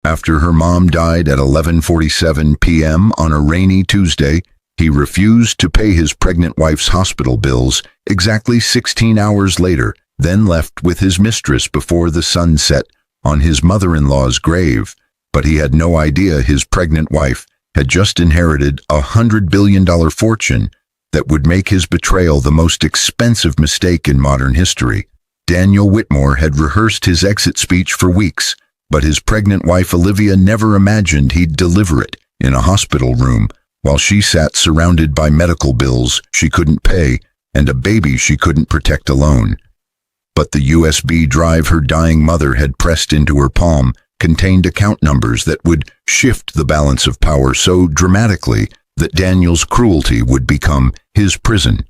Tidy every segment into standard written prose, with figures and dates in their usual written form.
After her mom died at 11:47 p.m. on a rainy Tuesday, he refused to pay his pregnant wife's hospital bills exactly 16 hours later, then left with his mistress before the sun set on his mother-in-law's grave. But he had no idea his pregnant wife had just inherited a $100 billion fortune that would make his betrayal the most expensive mistake in modern history. Daniel Whitmore had rehearsed his exit speech for weeks, but his pregnant wife Olivia never imagined he'd deliver it in a hospital room while she sat surrounded by medical bills she couldn't pay and a baby she couldn't protect alone. But the USB drive her dying mother had pressed into her palm contained account numbers that would shift the balance of power so dramatically that Daniel's cruelty would become his prison.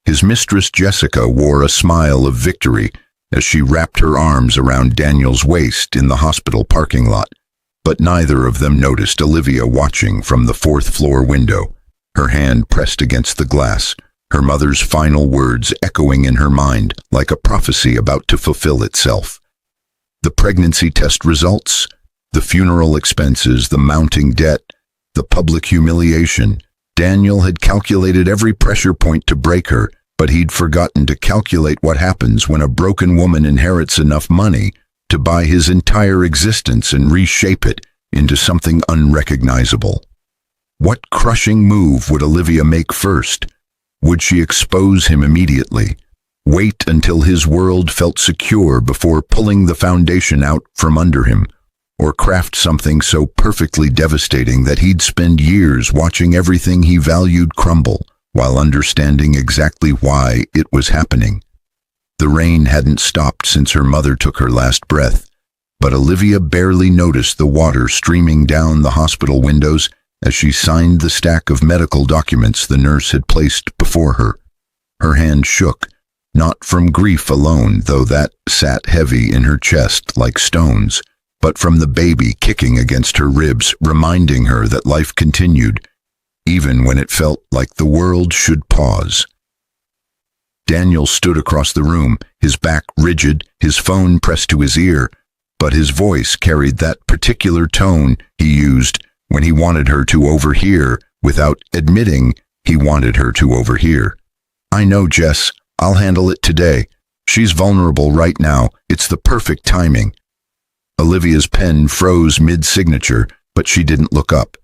His mistress Jessica wore a smile of victory as she wrapped her arms around Daniel's waist in the hospital parking lot, but neither of them noticed Olivia watching from the fourth-floor window, her hand pressed against the glass, her mother's final words echoing in her mind like a prophecy about to fulfill itself. The pregnancy test results, the funeral expenses, the mounting debt, the public humiliation. Daniel had calculated every pressure point to break her, but he'd forgotten to calculate what happens when a broken woman inherits enough money to buy his entire existence and reshape it into something unrecognizable. What crushing move would Olivia make first? Would she expose him immediately? Wait until his world felt secure before pulling the foundation out from under him? Or craft something so perfectly devastating that he'd spend years watching everything he valued crumble, while understanding exactly why it was happening? The rain hadn't stopped since her mother took her last breath, but Olivia barely noticed the water streaming down the hospital windows as she signed the stack of medical documents the nurse had placed before her. Her hand shook, not from grief alone, though that sat heavy in her chest like stones, but from the baby kicking against her ribs, reminding her that life continued, even when it felt like the world should pause. Daniel stood across the room, his back rigid, his phone pressed to his ear, but his voice carried that particular tone he used when he wanted her to overhear without admitting he wanted her to overhear. "I know, Jess. I'll handle it today. She's vulnerable right now. It's the perfect timing." Olivia's pen froze mid-signature, but she didn't look up.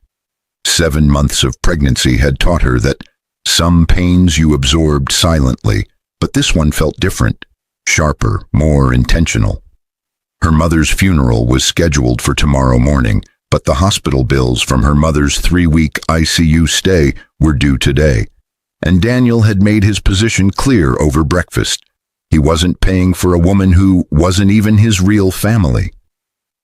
7 months of pregnancy had taught her that some pains you absorbed silently, but this one felt different, sharper, more intentional. Her mother's funeral was scheduled for tomorrow morning, but the hospital bills from her mother's 3-week ICU stay were due today. And Daniel had made his position clear over breakfast. He wasn't paying for a woman who wasn't even his real family.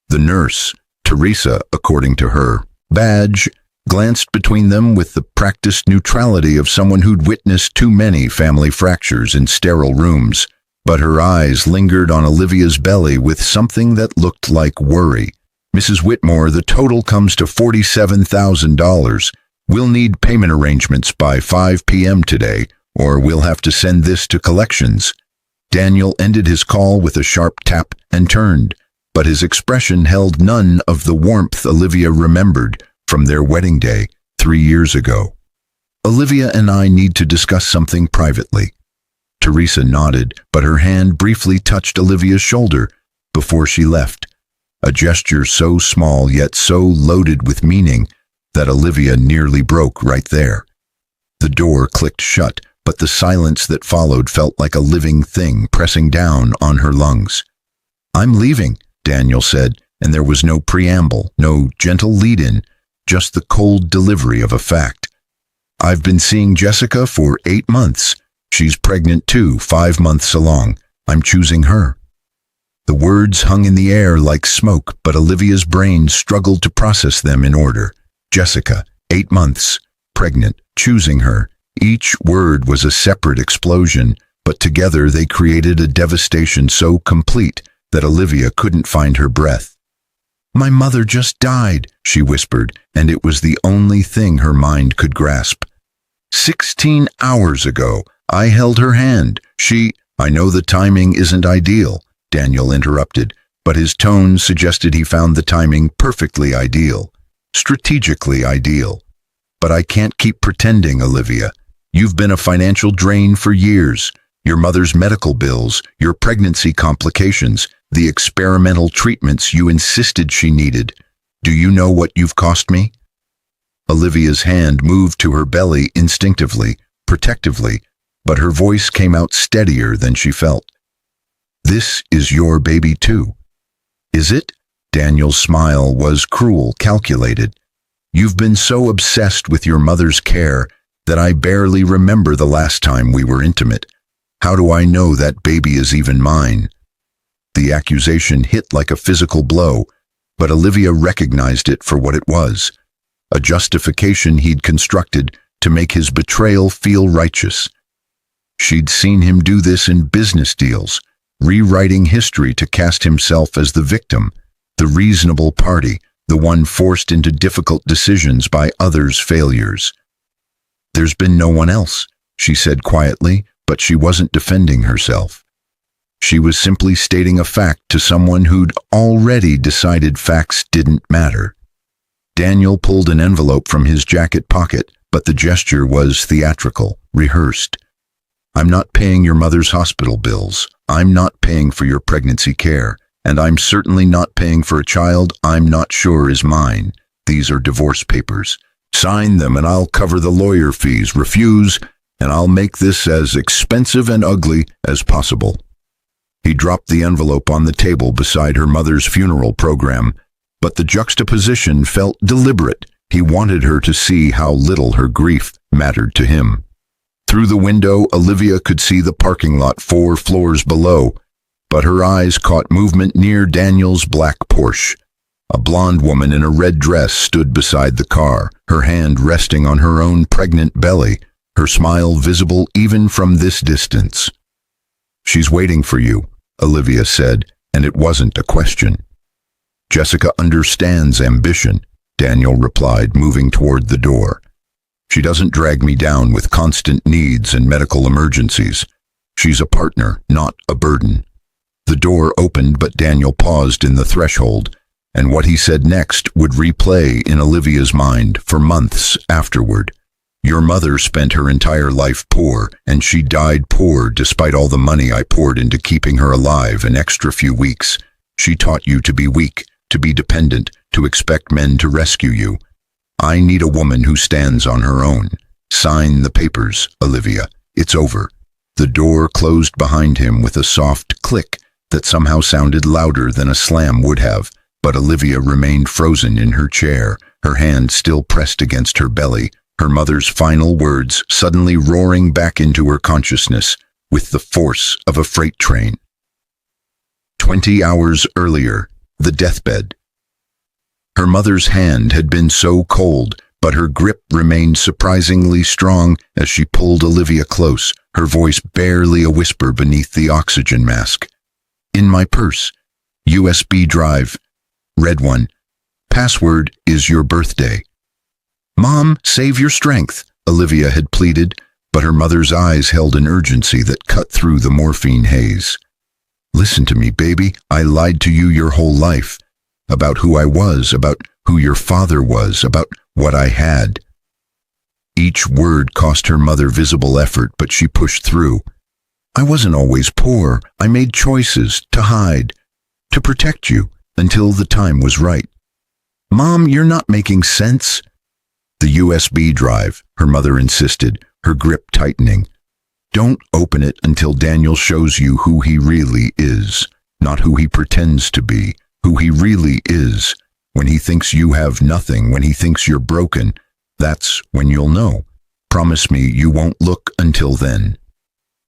The nurse, Teresa, according to her badge, glanced between them with the practiced neutrality of someone who'd witnessed too many family fractures in sterile rooms, but her eyes lingered on Olivia's belly with something that looked like worry. "Mrs. Whitmore, the total comes to $47,000. We'll need payment arrangements by 5 p.m. today, or we'll have to send this to collections." Daniel ended his call with a sharp tap and turned, but his expression held none of the warmth Olivia remembered from their wedding day 3 years ago. "Olivia and I need to discuss something privately." Teresa nodded, but her hand briefly touched Olivia's shoulder before she left, a gesture so small yet so loaded with meaning that Olivia nearly broke right there. The door clicked shut, but the silence that followed felt like a living thing pressing down on her lungs. "I'm leaving," Daniel said, and there was no preamble, no gentle lead-in, just the cold delivery of a fact. "I've been seeing Jessica for 8 months. She's pregnant too, 5 months along. I'm choosing her." The words hung in the air like smoke, but Olivia's brain struggled to process them in order. Jessica, 8 months, pregnant, choosing her. Each word was a separate explosion, but together they created a devastation so complete that Olivia couldn't find her breath. "My mother just died," she whispered, and it was the only thing her mind could grasp. 16 hours ago, I held her hand. "I know the timing isn't ideal," Daniel interrupted, but his tone suggested he found the timing perfectly ideal, strategically ideal. But I can't keep pretending, Olivia. You've been a financial drain for years. Your mother's medical bills, your pregnancy complications, the experimental treatments you insisted she needed. Do you know what you've cost me? Olivia's hand moved to her belly instinctively, protectively, but her voice came out steadier than she felt. This is your baby too. Is it? Daniel's smile was cruel, calculated. You've been so obsessed with your mother's care that I barely remember the last time we were intimate. How do I know that baby is even mine? The accusation hit like a physical blow, but Olivia recognized it for what it was, a justification he'd constructed to make his betrayal feel righteous. She'd seen him do this in business deals, rewriting history to cast himself as the victim, the reasonable party, the one forced into difficult decisions by others' failures. There's been no one else, she said quietly, but she wasn't defending herself. She was simply stating a fact to someone who'd already decided facts didn't matter. Daniel pulled an envelope from his jacket pocket, but the gesture was theatrical, rehearsed. I'm not paying your mother's hospital bills. I'm not paying for your pregnancy care. And I'm certainly not paying for a child I'm not sure is mine. These are divorce papers. Sign them and I'll cover the lawyer fees. Refuse, and I'll make this as expensive and ugly as possible. He dropped the envelope on the table beside her mother's funeral program, but the juxtaposition felt deliberate. He wanted her to see how little her grief mattered to him. Through the window, Olivia could see the parking lot 4 floors below, but her eyes caught movement near Daniel's black Porsche. A blonde woman in a red dress stood beside the car, her hand resting on her own pregnant belly, her smile visible even from this distance. She's waiting for you, Olivia said, and it wasn't a question. Jessica understands ambition, Daniel replied, moving toward the door. She doesn't drag me down with constant needs and medical emergencies. She's a partner, not a burden. The door opened, but Daniel paused in the threshold, and what he said next would replay in Olivia's mind for months afterward. Your mother spent her entire life poor, and she died poor despite all the money I poured into keeping her alive an extra few weeks. She taught you to be weak, to be dependent, to expect men to rescue you. I need a woman who stands on her own. Sign the papers, Olivia. It's over. The door closed behind him with a soft click that somehow sounded louder than a slam would have, but Olivia remained frozen in her chair, her hand still pressed against her belly, her mother's final words suddenly roaring back into her consciousness with the force of a freight train. 20 hours earlier, the deathbed. Her mother's hand had been so cold, but her grip remained surprisingly strong as she pulled Olivia close, her voice barely a whisper beneath the oxygen mask. In my purse. USB drive. Red one. Password is your birthday. Mom, save your strength, Olivia had pleaded, but her mother's eyes held an urgency that cut through the morphine haze. Listen to me, baby. I lied to you your whole life. About who I was, about who your father was, about what I had. Each word cost her mother visible effort, but she pushed through. I wasn't always poor. I made choices to hide, to protect you, until the time was right. Mom, you're not making sense. The USB drive, her mother insisted, her grip tightening. Don't open it until Daniel shows you who he really is, not who he pretends to be, who he really is. When he thinks you have nothing, when he thinks you're broken, that's when you'll know. Promise me you won't look until then.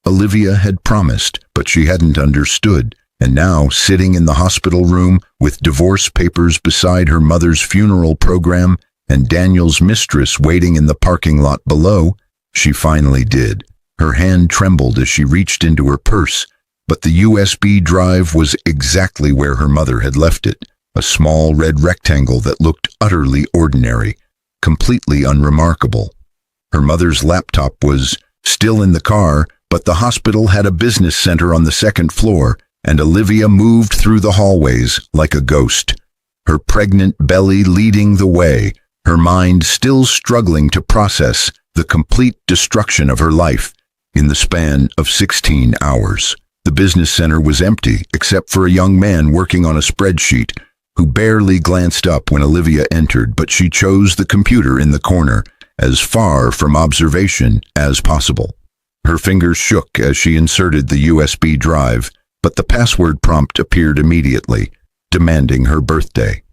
Olivia had promised, but she hadn't understood, and now, sitting in the hospital room with divorce papers beside her mother's funeral program and Daniel's mistress waiting in the parking lot below, she finally did. Her hand trembled as she reached into her purse, but the USB drive was exactly where her mother had left it, a small red rectangle that looked utterly ordinary, completely unremarkable. Her mother's laptop was still in the car, but the hospital had a business center on the second floor, and Olivia moved through the hallways like a ghost, her pregnant belly leading the way, her mind still struggling to process the complete destruction of her life in the span of 16 hours. The business center was empty except for a young man working on a spreadsheet who barely glanced up when Olivia entered, but she chose the computer in the corner, as far from observation as possible. Her fingers shook as she inserted the USB drive, but the password prompt appeared immediately, demanding her birthday.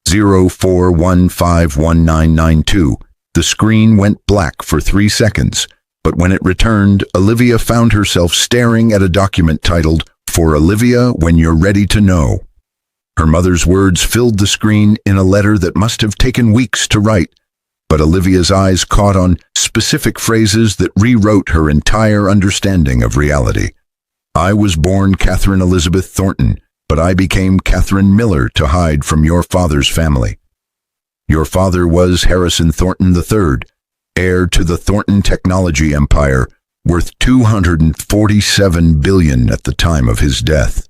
04151992. The screen went black for 3 seconds, but when it returned, Olivia found herself staring at a document titled, "For Olivia When You're Ready to Know." Her mother's words filled the screen in a letter that must have taken weeks to write, but Olivia's eyes caught on specific phrases that rewrote her entire understanding of reality. "I was born Catherine Elizabeth Thornton, but I became Catherine Miller to hide from your father's family. Your father was Harrison Thornton III, heir to the Thornton technology empire, worth $247 billion at the time of his death.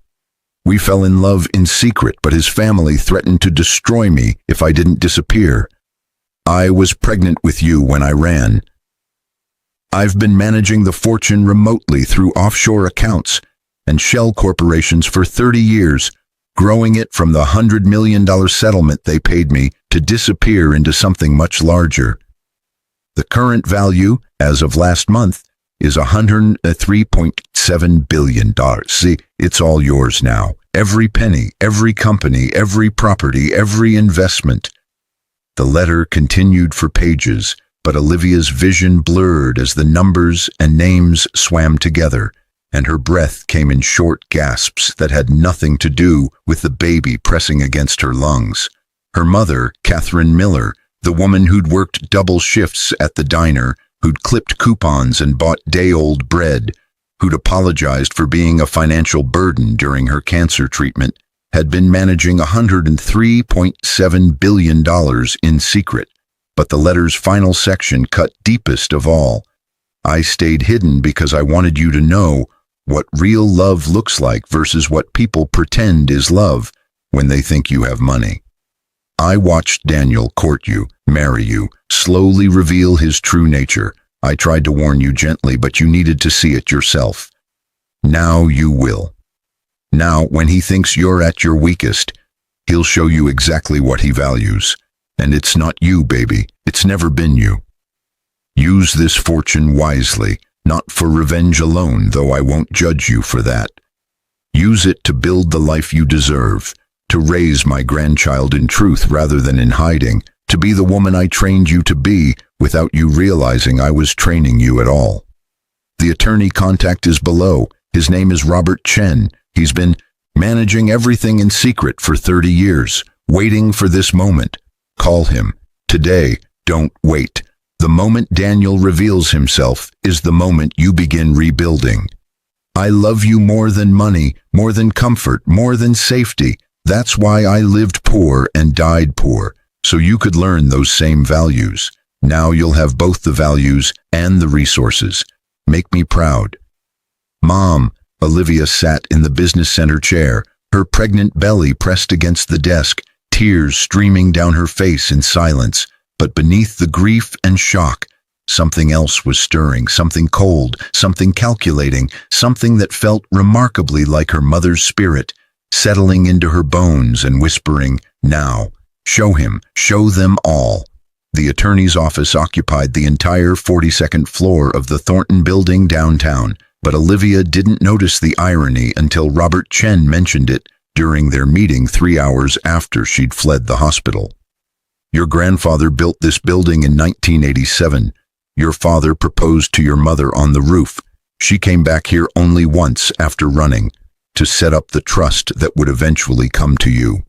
We fell in love in secret, but his family threatened to destroy me if I didn't disappear. I was pregnant with you when I ran. I've been managing the fortune remotely through offshore accounts and shell corporations for 30 years, growing it from the $100 million settlement they paid me to disappear into something much larger. The current value, as of last month, is $103.7 billion. See, it's all yours now. Every penny, every company, every property, every investment." The letter continued for pages, but Olivia's vision blurred as the numbers and names swam together, and her breath came in short gasps that had nothing to do with the baby pressing against her lungs. Her mother, Catherine Miller, the woman who'd worked double shifts at the diner, who'd clipped coupons and bought day-old bread, who'd apologized for being a financial burden during her cancer treatment, had been managing $103.7 billion in secret. But the letter's final section cut deepest of all. "I stayed hidden because I wanted you to know what real love looks like versus what people pretend is love when they think you have money. I watched Daniel court you, marry you, slowly reveal his true nature. I tried to warn you gently, but you needed to see it yourself. Now you will. Now, when he thinks you're at your weakest, he'll show you exactly what he values. And it's not you, baby. It's never been you. Use this fortune wisely, not for revenge alone, though I won't judge you for that. Use it to build the life you deserve, to raise my grandchild in truth rather than in hiding, to be the woman I trained you to be without you realizing I was training you at all. The attorney contact is below. His name is Robert Chen. He's been managing everything in secret for 30 years, waiting for this moment. Call him. Today, don't wait. The moment Daniel reveals himself is the moment you begin rebuilding. I love you more than money, more than comfort, more than safety. That's why I lived poor and died poor, so you could learn those same values. Now you'll have both the values and the resources. Make me proud." "Mom," Olivia sat in the business center chair, her pregnant belly pressed against the desk, tears streaming down her face in silence. But beneath the grief and shock, something else was stirring, something cold, something calculating, something that felt remarkably like her mother's spirit, settling into her bones and whispering, "Now, show him, show them all." The attorney's office occupied the entire 42nd floor of the Thornton building downtown, but Olivia didn't notice the irony until Robert Chen mentioned it during their meeting 3 hours after she'd fled the hospital. "Your grandfather built this building in 1987. Your father proposed to your mother on the roof. She came back here only once after running, to set up the trust that would eventually come to you."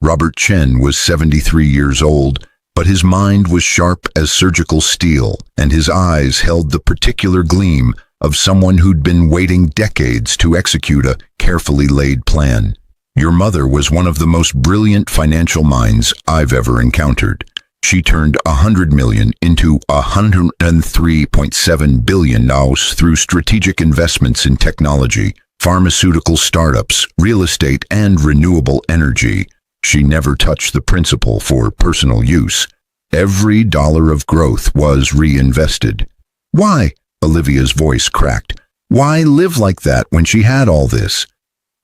Robert Chen was 73 years old, but his mind was sharp as surgical steel, and his eyes held the particular gleam of someone who'd been waiting decades to execute a carefully laid plan. "Your mother was one of the most brilliant financial minds I've ever encountered. She turned $100 million into $103.7 billion through strategic investments in technology, Pharmaceutical startups, real estate, and renewable energy. She never touched the principal for personal use. Every dollar of growth was reinvested. Why? Olivia's voice cracked. Why live like that when she had all this?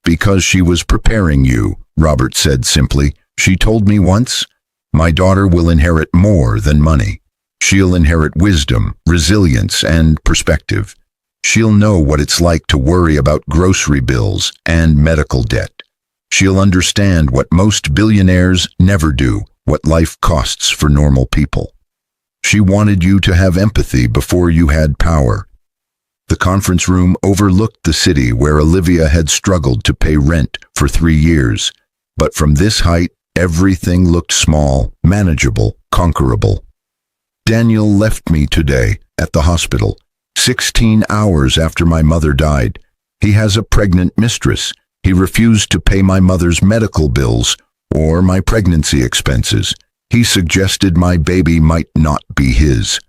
Because she was preparing you, Robert said simply. She told me once, my daughter will inherit more than money. She'll inherit wisdom, resilience, and perspective. She'll know what it's like to worry about grocery bills and medical debt. She'll understand what most billionaires never do, what life costs for normal people. She wanted you to have empathy before you had power. The conference room overlooked the city where Olivia had struggled to pay rent for 3 years. But from this height, everything looked small, manageable, conquerable. Daniel left me today at the hospital, 16 hours after my mother died. He has a pregnant mistress. He refused to pay my mother's medical bills or my pregnancy expenses. He suggested my baby might not be his.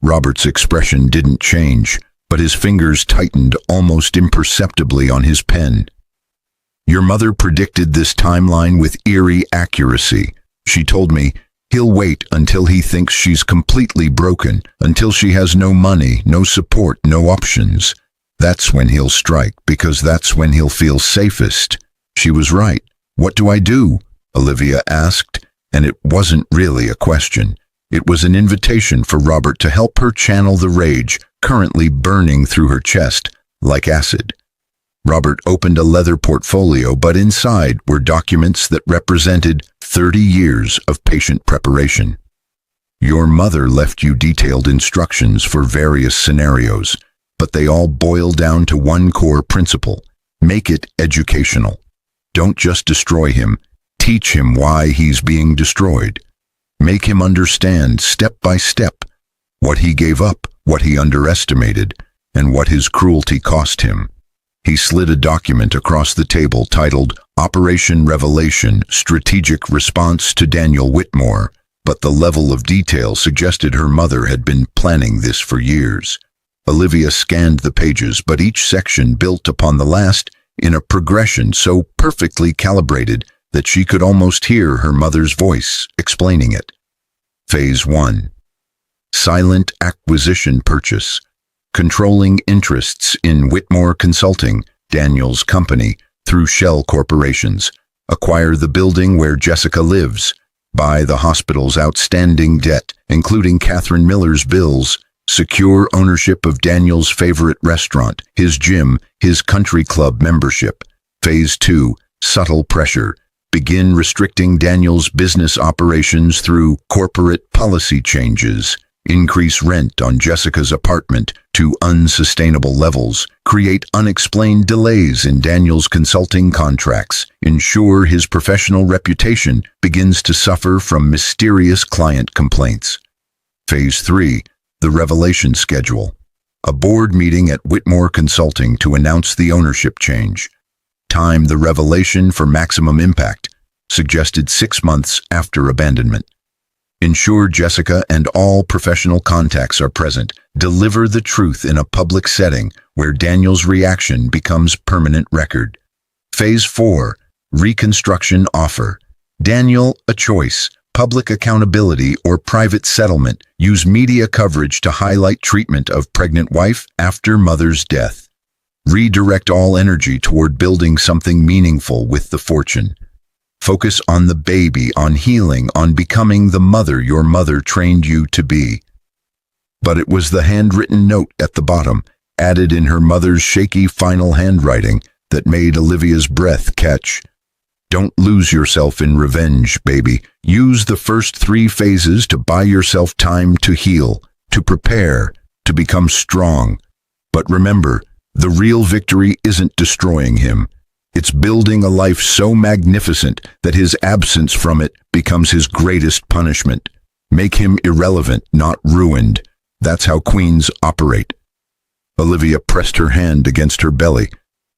Robert's expression didn't change, but his fingers tightened almost imperceptibly on his pen. Your mother predicted this timeline with eerie accuracy. She told me, he'll wait until he thinks she's completely broken, until she has no money, no support, no options. That's when he'll strike, because that's when he'll feel safest. She was right. What do I do? Olivia asked, and it wasn't really a question. It was an invitation for Robert to help her channel the rage currently burning through her chest like acid. Robert opened a leather portfolio, but inside were documents that represented 30 years of patient preparation. Your mother left you detailed instructions for various scenarios, but they all boil down to one core principle. Make it educational. Don't just destroy him. Teach him why he's being destroyed. Make him understand step by step what he gave up, what he underestimated, and what his cruelty cost him. He slid a document across the table titled Operation Revelation, Strategic Response to Daniel Whitmore, but the level of detail suggested her mother had been planning this for years. Olivia scanned the pages, but each section built upon the last in a progression so perfectly calibrated that she could almost hear her mother's voice explaining it. Phase 1. Silent acquisition purchase. Controlling interests in Whitmore Consulting, Daniel's company, through shell corporations. Acquire the building where Jessica lives. Buy the hospital's outstanding debt, including Catherine Miller's bills. Secure ownership of Daniel's favorite restaurant, his gym, his country club membership. Phase 2. Subtle pressure. Begin restricting Daniel's business operations through corporate policy changes. Increase rent on Jessica's apartment to unsustainable levels. Create unexplained delays in Daniel's consulting contracts. Ensure his professional reputation begins to suffer from mysterious client complaints. Phase 3. The revelation schedule. A board meeting at Whitmore Consulting to announce the ownership change. Time the revelation for maximum impact. Suggested 6 months after abandonment. Ensure Jessica and all professional contacts are present. Deliver the truth in a public setting where Daniel's reaction becomes permanent record. Phase 4. Reconstruction offer. Daniel, a choice. Public accountability or private settlement. Use media coverage to highlight treatment of pregnant wife after mother's death. Redirect all energy toward building something meaningful with the fortune. Focus on the baby, on healing, on becoming the mother your mother trained you to be. But it was the handwritten note at the bottom, added in her mother's shaky final handwriting, that made Olivia's breath catch. Don't lose yourself in revenge, baby. Use the first 3 phases to buy yourself time to heal, to prepare, to become strong. But remember, the real victory isn't destroying him. It's building a life so magnificent that his absence from it becomes his greatest punishment. Make him irrelevant, not ruined. That's how queens operate. Olivia pressed her hand against her belly,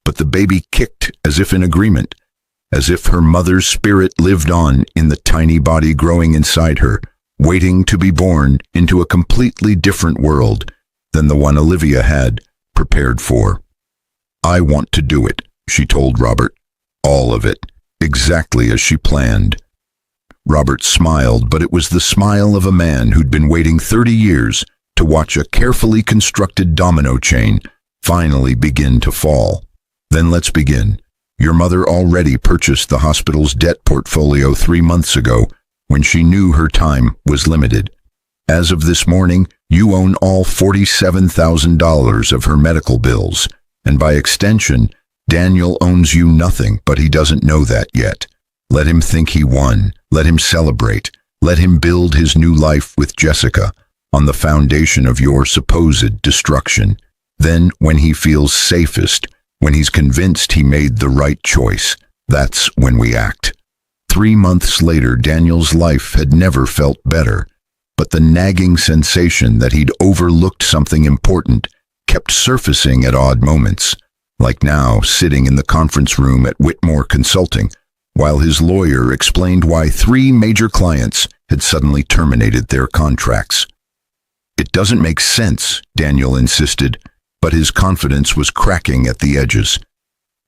but the baby kicked as if in agreement, as if her mother's spirit lived on in the tiny body growing inside her, waiting to be born into a completely different world than the one Olivia had prepared for. "I want to do it," she told Robert. "All of it, exactly as she planned." Robert smiled, but it was the smile of a man who'd been waiting 30 years to watch a carefully constructed domino chain finally begin to fall. "Then let's begin. Your mother already purchased the hospital's debt portfolio 3 months ago when she knew her time was limited. As of this morning, you own all $47,000 of her medical bills, and by extension, Daniel owns you nothing, but he doesn't know that yet. Let him think he won. Let him celebrate. Let him build his new life with Jessica on the foundation of your supposed destruction. Then, when he feels safest, when he's convinced he made the right choice, that's when we act." 3 months later, Daniel's life had never felt better, but the nagging sensation that he'd overlooked something important kept surfacing at odd moments, like now sitting in the conference room at Whitmore Consulting, while his lawyer explained why 3 major clients had suddenly terminated their contracts. "It doesn't make sense," Daniel insisted, but his confidence was cracking at the edges.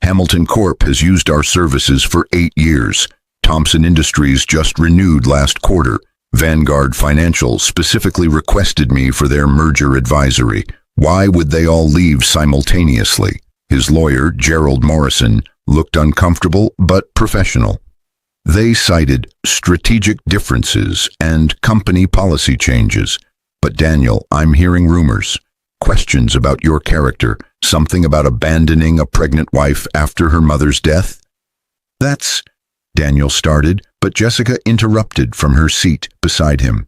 "Hamilton Corp has used our services for 8 years. Thompson Industries just renewed last quarter. Vanguard Financial specifically requested me for their merger advisory. Why would they all leave simultaneously?" His lawyer, Gerald Morrison, looked uncomfortable but professional. "They cited strategic differences and company policy changes. But Daniel, I'm hearing rumors. Questions about your character, something about abandoning a pregnant wife after her mother's death." "That's—" Daniel started, but Jessica interrupted from her seat beside him.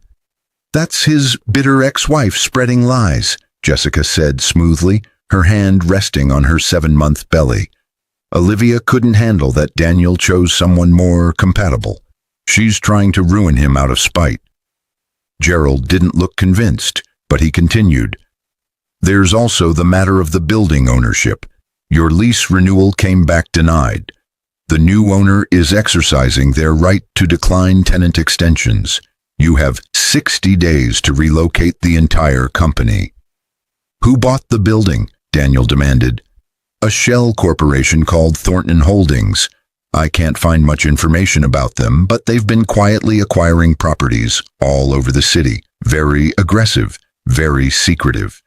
"That's his bitter ex-wife spreading lies," Jessica said smoothly, her hand resting on her 7-month belly. Olivia couldn't handle that Daniel chose someone more compatible. She's trying to ruin him out of spite. Gerald didn't look convinced, but he continued. "There's also the matter of the building ownership. Your lease renewal came back denied. The new owner is exercising their right to decline tenant extensions. You have 60 days to relocate the entire company." "Who bought the building?" Daniel demanded. "A shell corporation called Thornton Holdings. I can't find much information about them, but they've been quietly acquiring properties all over the city. Very aggressive, very secretive."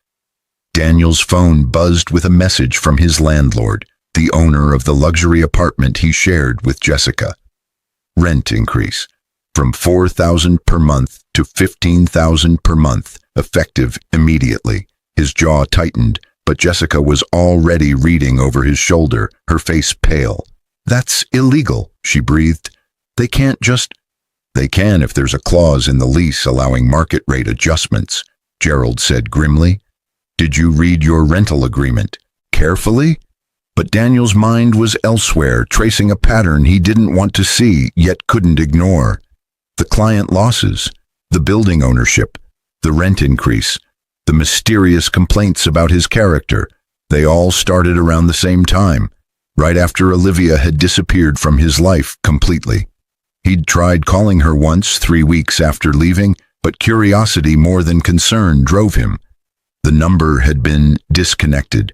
Daniel's phone buzzed with a message from his landlord, the owner of the luxury apartment he shared with Jessica. Rent increase from $4,000 per month to $15,000 per month, effective immediately. His jaw tightened, but Jessica was already reading over his shoulder, her face pale. "That's illegal," she breathed. "They can't just—" "They can if there's a clause in the lease allowing market rate adjustments," Gerald said grimly. "Did you read your rental agreement carefully?" But Daniel's mind was elsewhere, tracing a pattern he didn't want to see, yet couldn't ignore. The client losses, the building ownership, the rent increase, the mysterious complaints about his character, they all started around the same time, right after Olivia had disappeared from his life completely. He'd tried calling her once 3 weeks after leaving, but curiosity more than concern drove him. The number had been disconnected.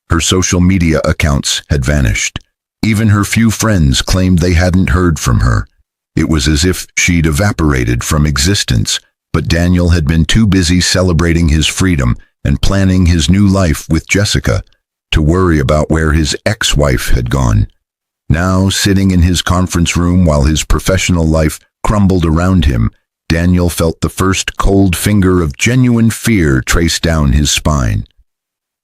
Her social media accounts had vanished. Even her few friends claimed they hadn't heard from her. It was as if she'd evaporated from existence, but Daniel had been too busy celebrating his freedom and planning his new life with Jessica to worry about where his ex-wife had gone. Now, sitting in his conference room while his professional life crumbled around him, Daniel felt the first cold finger of genuine fear trace down his spine.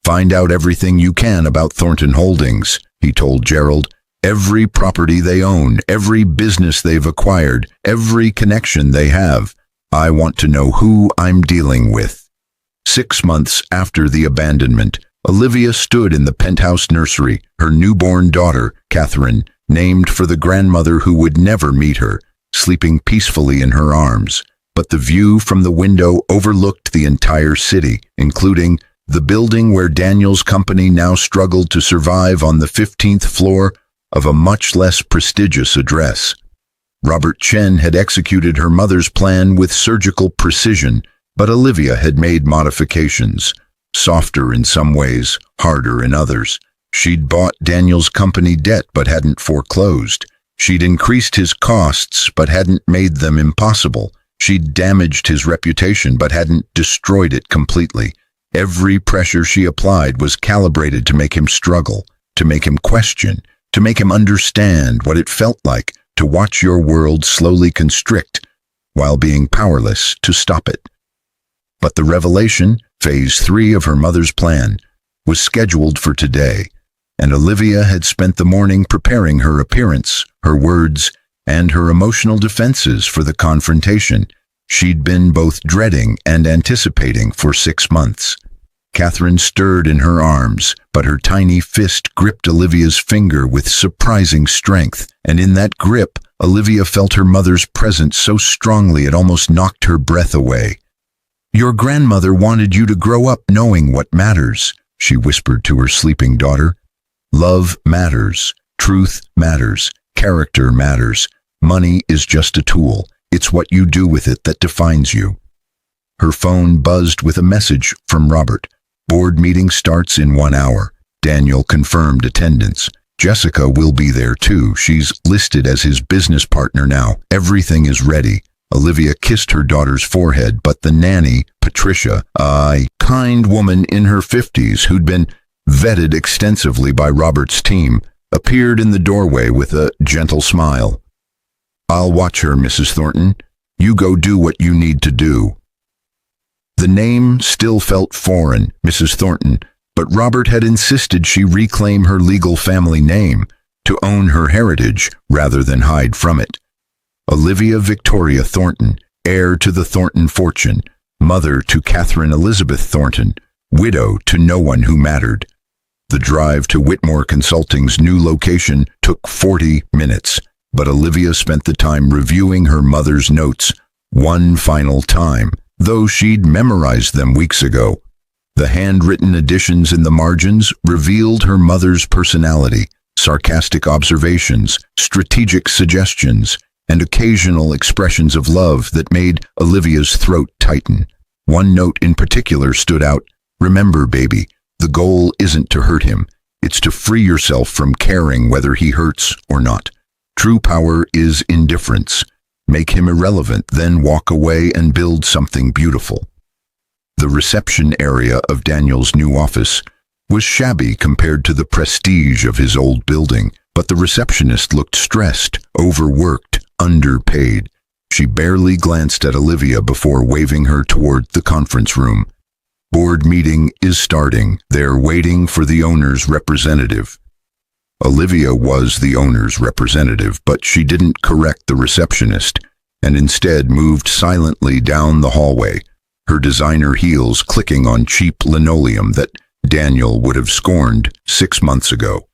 "Find out everything you can about Thornton Holdings," he told Gerald. "Every property they own, every business they've acquired, every connection they have. I want to know who I'm dealing with." 6 months after the abandonment, Olivia stood in the penthouse nursery, her newborn daughter, Catherine, named for the grandmother who would never meet her, sleeping peacefully in her arms. But the view from the window overlooked the entire city, including the building where Daniel's company now struggled to survive on the 15th floor of a much less prestigious address. Robert Chen had executed her mother's plan with surgical precision, but Olivia had made modifications, softer in some ways, harder in others. She'd bought Daniel's company debt but hadn't foreclosed. She'd increased his costs but hadn't made them impossible. She'd damaged his reputation but hadn't destroyed it completely. Every pressure she applied was calibrated to make him struggle, to make him question, to make him understand what it felt like to watch your world slowly constrict while being powerless to stop it. But the revelation, phase 3 of her mother's plan, was scheduled for today, and Olivia had spent the morning preparing her appearance, her words, and her emotional defenses for the confrontation she'd been both dreading and anticipating for 6 months. Catherine stirred in her arms, but her tiny fist gripped Olivia's finger with surprising strength, and in that grip, Olivia felt her mother's presence so strongly it almost knocked her breath away. "Your grandmother wanted you to grow up knowing what matters," she whispered to her sleeping daughter. "Love matters, truth matters, character matters. Money is just a tool. It's what you do with it that defines you." Her phone buzzed with a message from Robert. "Board meeting starts in 1 hour. Daniel confirmed attendance. Jessica will be there too. She's listed as his business partner now. Everything is ready." Olivia kissed her daughter's forehead, but the nanny, Patricia, a kind woman in her 50s who'd been vetted extensively by Robert's team, appeared in the doorway with a gentle smile. "I'll watch her, Mrs. Thornton. You go do what you need to do." The name still felt foreign, Mrs. Thornton, but Robert had insisted she reclaim her legal family name, to own her heritage rather than hide from it. Olivia Victoria Thornton, heir to the Thornton fortune, mother to Catherine Elizabeth Thornton, widow to no one who mattered. The drive to Whitmore Consulting's new location took 40 minutes, but Olivia spent the time reviewing her mother's notes one final time, though she'd memorized them weeks ago. The handwritten additions in the margins revealed her mother's personality, sarcastic observations, strategic suggestions, and occasional expressions of love that made Olivia's throat tighten. One note in particular stood out. "Remember, baby, the goal isn't to hurt him. It's to free yourself from caring whether he hurts or not. True power is indifference. Make him irrelevant, then walk away and build something beautiful." The reception area of Daniel's new office was shabby compared to the prestige of his old building, but the receptionist looked stressed, overworked, underpaid. She barely glanced at Olivia before waving her toward the conference room. "Board meeting is starting. They're waiting for the owner's representative." Olivia was the owner's representative, but she didn't correct the receptionist, and instead moved silently down the hallway, her designer heels clicking on cheap linoleum that Daniel would have scorned 6 months ago.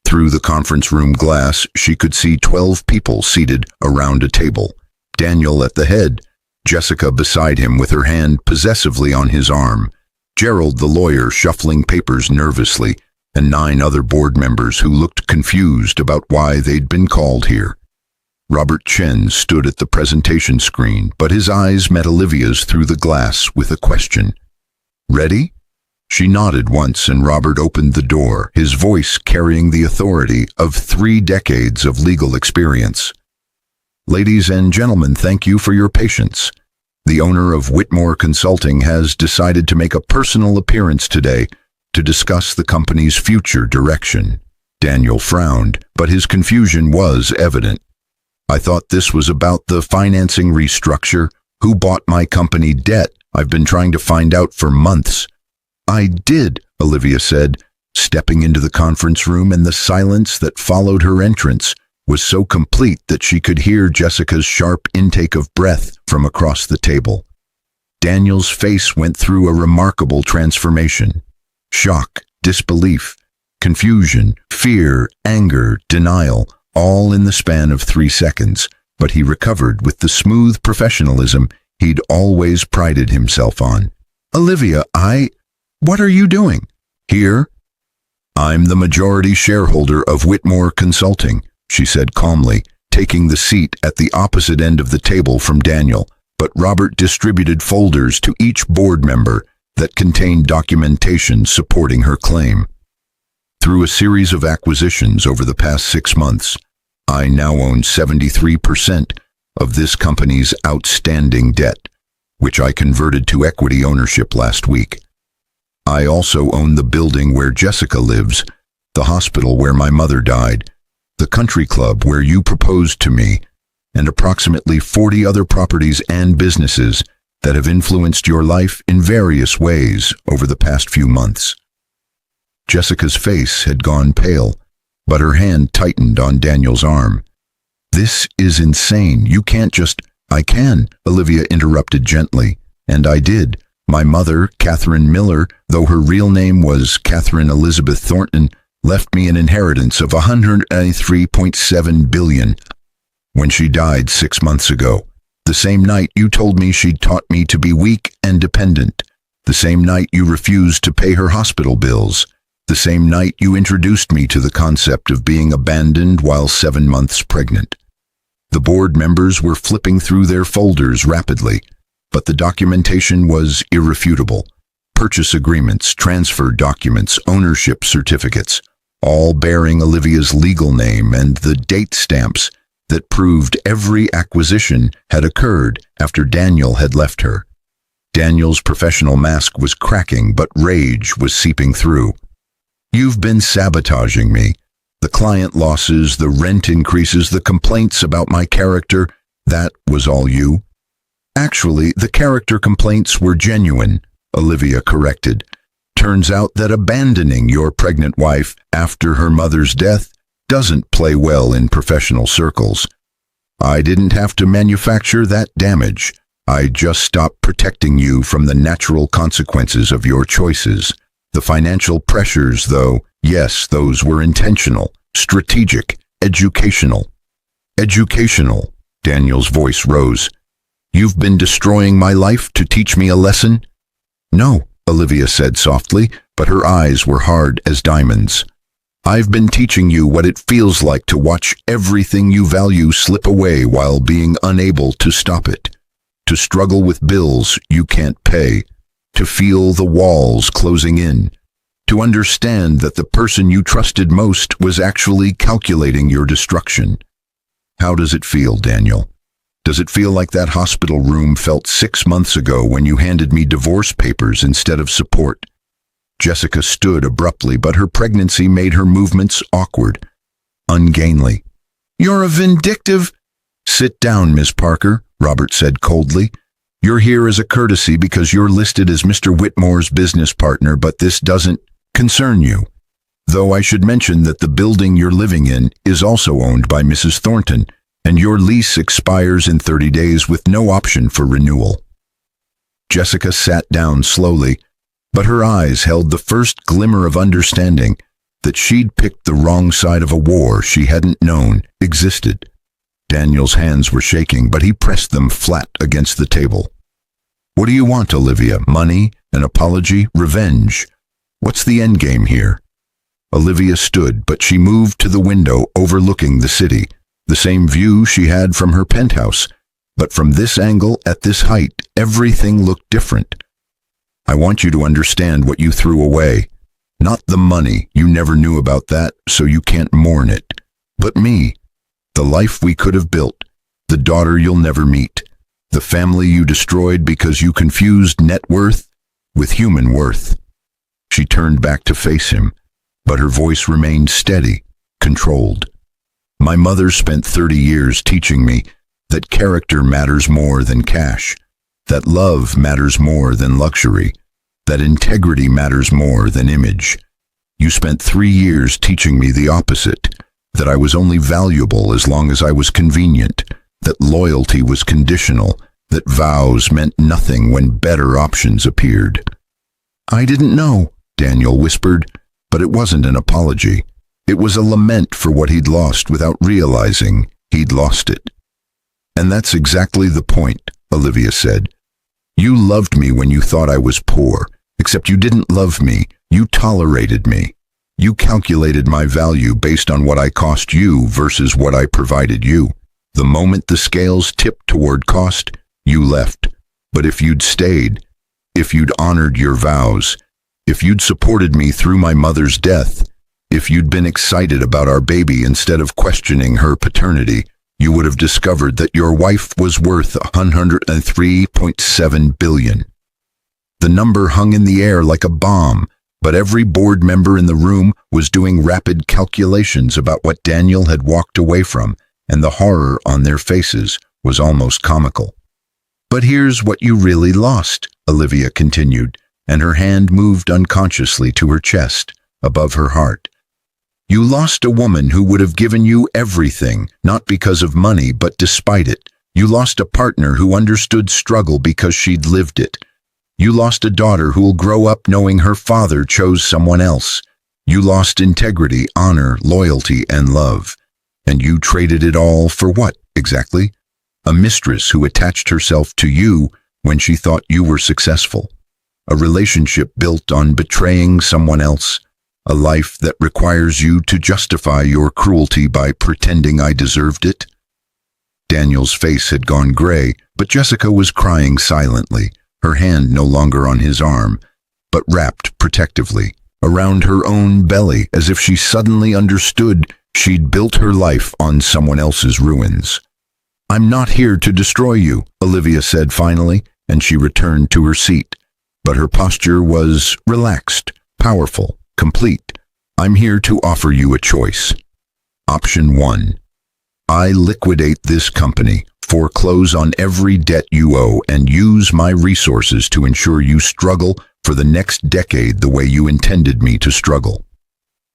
Through the conference room glass, she could see 12 people seated around a table. Daniel at the head, Jessica beside him with her hand possessively on his arm, Gerald the lawyer shuffling papers nervously, and 9 other board members who looked confused about why they'd been called here. Robert Chen stood at the presentation screen, but his eyes met Olivia's through the glass with a question. "Ready?" She nodded once, and Robert opened the door, his voice carrying the authority of 3 decades of legal experience. "Ladies and gentlemen, thank you for your patience. The owner of Whitmore Consulting has decided to make a personal appearance today to discuss the company's future direction." Daniel frowned, but his confusion was evident. "I thought this was about the financing restructure. Who bought my company debt? I've been trying to find out for months." "I did," Olivia said, stepping into the conference room, and the silence that followed her entrance was so complete that she could hear Jessica's sharp intake of breath from across the table. Daniel's face went through a remarkable transformation. Shock, disbelief, confusion, fear, anger, denial, all in the span of 3 seconds, but he recovered with the smooth professionalism he'd always prided himself on. "Olivia, what are you doing here?" "I'm the majority shareholder of Whitmore Consulting," she said calmly, taking the seat at the opposite end of the table from Daniel, but Robert distributed folders to each board member that contained documentation supporting her claim. Through a series of acquisitions over the past 6 months, I now own 73% of this company's outstanding debt, which I converted to equity ownership last week. I also own the building where Jessica lives, the hospital where my mother died, the country club where you proposed to me, and approximately 40 other properties and businesses that have influenced your life in various ways over the past few months. Jessica's face had gone pale, but her hand tightened on Daniel's arm. "This is insane. You can't just—" "I can," Olivia interrupted gently, "and I did. My mother, Catherine Miller, though her real name was Catherine Elizabeth Thornton, left me an inheritance of $193.7 billion when she died 6 months ago. The same night you told me she'd taught me to be weak and dependent. The same night you refused to pay her hospital bills. The same night you introduced me to the concept of being abandoned while 7 months pregnant." The board members were flipping through their folders rapidly, but the documentation was irrefutable. Purchase agreements, transfer documents, ownership certificates, all bearing Olivia's legal name and the date stamps that proved every acquisition had occurred after Daniel had left her. Daniel's professional mask was cracking, but rage was seeping through. "You've been sabotaging me. The client losses, the rent increases, the complaints about my character, that was all you." "Actually, the character complaints were genuine," Olivia corrected. "Turns out that abandoning your pregnant wife after her mother's death doesn't play well in professional circles. I didn't have to manufacture that damage. I just stopped protecting you from the natural consequences of your choices. The financial pressures, though, yes, those were intentional, strategic, educational." "Educational," Daniel's voice rose. "You've been destroying my life to teach me a lesson?" "No," Olivia said softly, but her eyes were hard as diamonds. "I've been teaching you what it feels like to watch everything you value slip away while being unable to stop it. To struggle with bills you can't pay. To feel the walls closing in. To understand that the person you trusted most was actually calculating your destruction. How does it feel, Daniel? Does it feel like that hospital room felt 6 months ago when you handed me divorce papers instead of support?" Jessica stood abruptly, but her pregnancy made her movements awkward, ungainly. "You're a vindictive—" "Sit down, Miss Parker," Robert said coldly. "You're here as a courtesy because you're listed as Mr. Whitmore's business partner, but this doesn't concern you. Though I should mention that the building you're living in is also owned by Mrs. Thornton, and your lease expires in 30 days with no option for renewal." Jessica sat down slowly, but her eyes held the first glimmer of understanding that she'd picked the wrong side of a war she hadn't known existed. Daniel's hands were shaking, but he pressed them flat against the table. "What do you want, Olivia? Money? An apology? Revenge? What's the end game here?" Olivia stood, but she moved to the window overlooking the city, the same view she had from her penthouse, but from this angle, at this height, everything looked different. "I want you to understand what you threw away. Not the money, you never knew about that, so you can't mourn it. But me. The life we could have built. The daughter you'll never meet. The family you destroyed because you confused net worth with human worth." She turned back to face him, but her voice remained steady, controlled. "My mother spent 30 years teaching me that character matters more than cash, that love matters more than luxury, that integrity matters more than image. You spent 3 years teaching me the opposite, that I was only valuable as long as I was convenient, that loyalty was conditional, that vows meant nothing when better options appeared." "I didn't know," Daniel whispered, but it wasn't an apology. It was a lament for what he'd lost without realizing he'd lost it. "And that's exactly the point," Olivia said. "You loved me when you thought I was poor, except you didn't love me, you tolerated me. You calculated my value based on what I cost you versus what I provided you. The moment the scales tipped toward cost, you left. But if you'd stayed, if you'd honored your vows, if you'd supported me through my mother's death, If you'd been excited about our baby instead of questioning her paternity, you would have discovered that your wife was worth $103.7 billion. The number hung in the air like a bomb, but every board member in the room was doing rapid calculations about what Daniel had walked away from, and the horror on their faces was almost comical. "But here's what you really lost," Olivia continued, and her hand moved unconsciously to her chest, above her heart. "You lost a woman who would have given you everything, not because of money, but despite it. You lost a partner who understood struggle because she'd lived it. You lost a daughter who'll grow up knowing her father chose someone else. You lost integrity, honor, loyalty, and love. And you traded it all for what, exactly? A mistress who attached herself to you when she thought you were successful. A relationship built on betraying someone else. A life that requires you to justify your cruelty by pretending I deserved it." Daniel's face had gone gray, but Jessica was crying silently, her hand no longer on his arm, but wrapped protectively around her own belly, as if she suddenly understood she'd built her life on someone else's ruins. "I'm not here to destroy you," Olivia said finally, and she returned to her seat. But her posture was relaxed, powerful, complete. "I'm here to offer you a choice. Option 1. I liquidate this company, foreclose on every debt you owe, and use my resources to ensure you struggle for the next decade the way you intended me to struggle.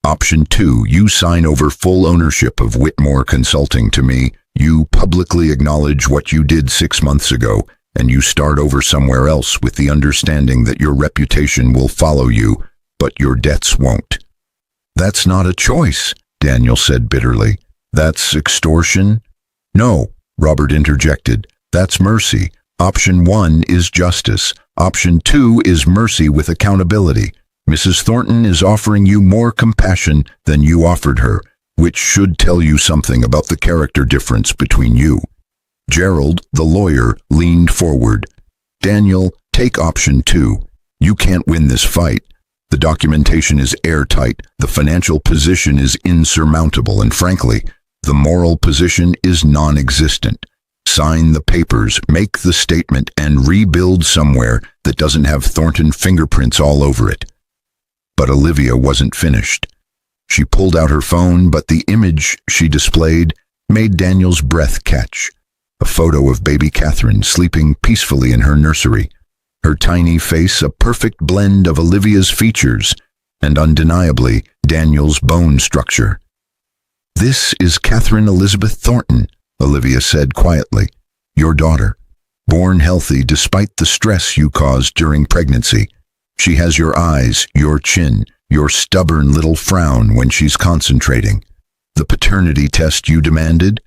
Option 2, you sign over full ownership of Whitmore Consulting to me, you publicly acknowledge what you did 6 months ago, and you start over somewhere else with the understanding that your reputation will follow you, but your debts won't." "That's not a choice," Daniel said bitterly. "That's extortion." "No," Robert interjected. "That's mercy. Option 1 is justice. Option 2 is mercy with accountability. Mrs. Thornton is offering you more compassion than you offered her, which should tell you something about the character difference between you." Gerald, the lawyer, leaned forward. "Daniel, take option 2. You can't win this fight. The documentation is airtight, the financial position is insurmountable, and frankly, the moral position is non-existent. Sign the papers, make the statement, and rebuild somewhere that doesn't have Thornton fingerprints all over it." But Olivia wasn't finished. She pulled out her phone, but the image she displayed made Daniel's breath catch. A photo of baby Catherine sleeping peacefully in her nursery. Her tiny face a perfect blend of Olivia's features and undeniably Daniel's bone structure. "This is Catherine Elizabeth Thornton," Olivia said quietly. "Your daughter, born healthy despite the stress you caused during pregnancy. She has your eyes, your chin, your stubborn little frown when she's concentrating. The paternity test you demanded?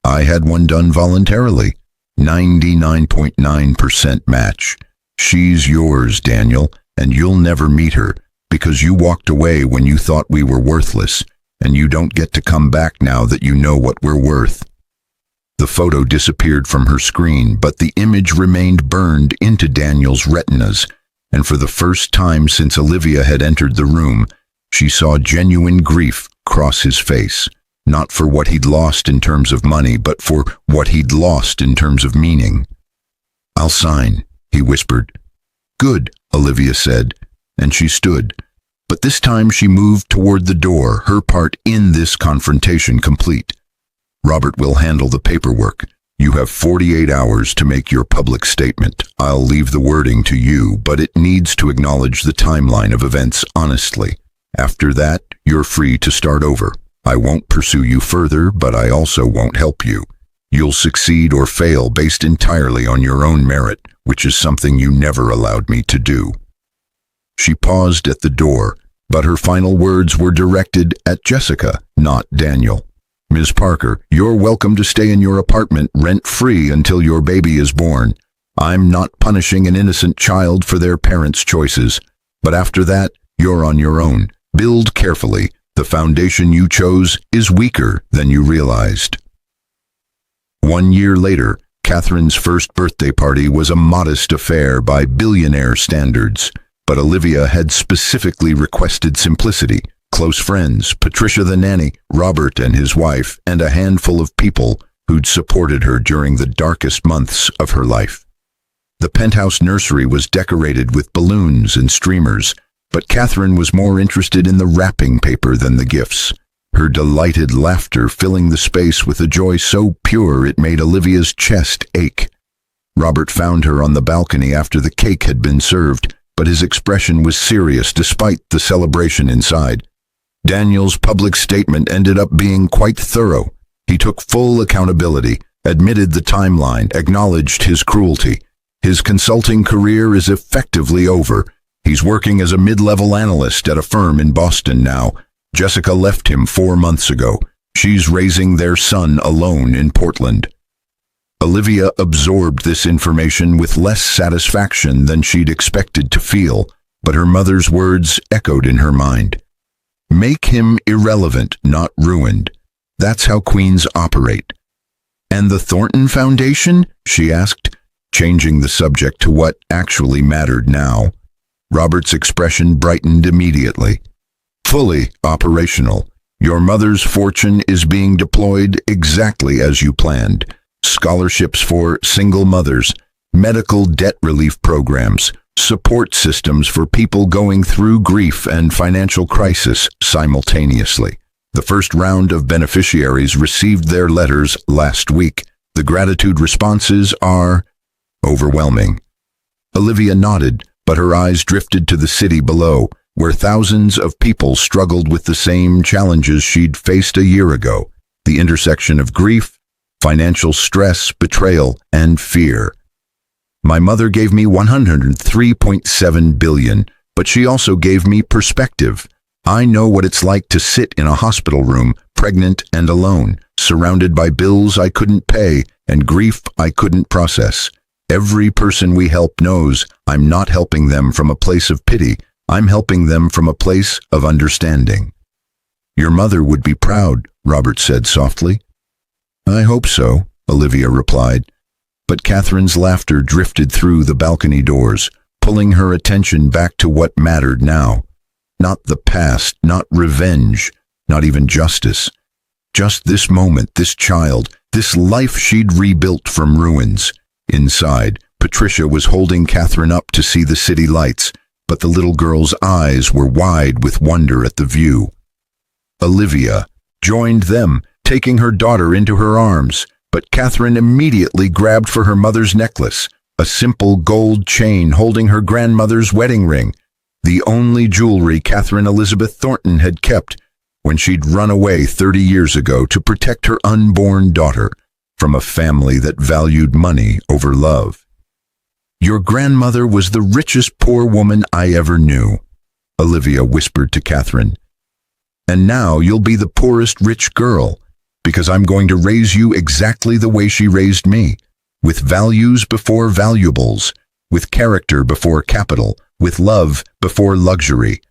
I had one done voluntarily. 99.9% match. She's yours, Daniel, and you'll never meet her because you walked away when you thought we were worthless, and you don't get to come back now that you know what we're worth." The photo disappeared from her screen, but the image remained burned into Daniel's retinas, and for the first time since Olivia had entered the room, she saw genuine grief cross his face, not for what he'd lost in terms of money, but for what he'd lost in terms of meaning. "I'll sign," he whispered. "Good," Olivia said, and she stood. But this time she moved toward the door, her part in this confrontation complete. "Robert will handle the paperwork. You have 48 hours to make your public statement. I'll leave the wording to you, but it needs to acknowledge the timeline of events honestly. After that, you're free to start over. I won't pursue you further, but I also won't help you. You'll succeed or fail based entirely on your own merit, which is something you never allowed me to do." She paused at the door, but her final words were directed at Jessica, not Daniel. "Ms. Parker, you're welcome to stay in your apartment rent-free until your baby is born. I'm not punishing an innocent child for their parents' choices. But after that, you're on your own. Build carefully. The foundation you chose is weaker than you realized." 1 year later, Catherine's first birthday party was a modest affair by billionaire standards, but Olivia had specifically requested simplicity. Close friends, Patricia the nanny, Robert and his wife, and a handful of people who'd supported her during the darkest months of her life. The penthouse nursery was decorated with balloons and streamers, but Catherine was more interested in the wrapping paper than the gifts, her delighted laughter filling the space with a joy so pure it made Olivia's chest ache. Robert found her on the balcony after the cake had been served, but his expression was serious despite the celebration inside. Daniel's public statement ended up being quite thorough. He took full accountability, admitted the timeline, acknowledged his cruelty. His consulting career is effectively over. He's working as a mid-level analyst at a firm in Boston now. Jessica left him 4 months ago. She's raising their son alone in Portland. Olivia absorbed this information with less satisfaction than she'd expected to feel, but her mother's words echoed in her mind. Make him irrelevant, not ruined. That's how queens operate. And the Thornton Foundation? She asked, changing the subject to what actually mattered now. Robert's expression brightened immediately. Fully operational. Your mother's fortune is being deployed exactly as you planned. Scholarships for single mothers, medical debt relief programs, support systems for people going through grief and financial crisis simultaneously. The first round of beneficiaries received their letters last week. The gratitude responses are overwhelming. Olivia nodded, but her eyes drifted to the city below, where thousands of people struggled with the same challenges she'd faced a year ago. The intersection of grief, financial stress, betrayal, and fear. My mother gave me $103.7 billion, but she also gave me perspective. I know what it's like to sit in a hospital room, pregnant and alone, surrounded by bills I couldn't pay and grief I couldn't process. Every person we help knows I'm not helping them from a place of pity. I'm helping them from a place of understanding. Your mother would be proud, Robert said softly. I hope so, Olivia replied. But Catherine's laughter drifted through the balcony doors, pulling her attention back to what mattered now. Not the past, not revenge, not even justice. Just this moment, this child, this life she'd rebuilt from ruins. Inside, Patricia was holding Catherine up to see the city lights, but the little girl's eyes were wide with wonder at the view. Olivia joined them, taking her daughter into her arms, but Catherine immediately grabbed for her mother's necklace, a simple gold chain holding her grandmother's wedding ring, the only jewelry Catherine Elizabeth Thornton had kept when she'd run away 30 years ago to protect her unborn daughter from a family that valued money over love. Your grandmother was the richest poor woman I ever knew, Olivia whispered to Catherine. And now you'll be the poorest rich girl, because I'm going to raise you exactly the way she raised me, with values before valuables, with character before capital, with love before luxury.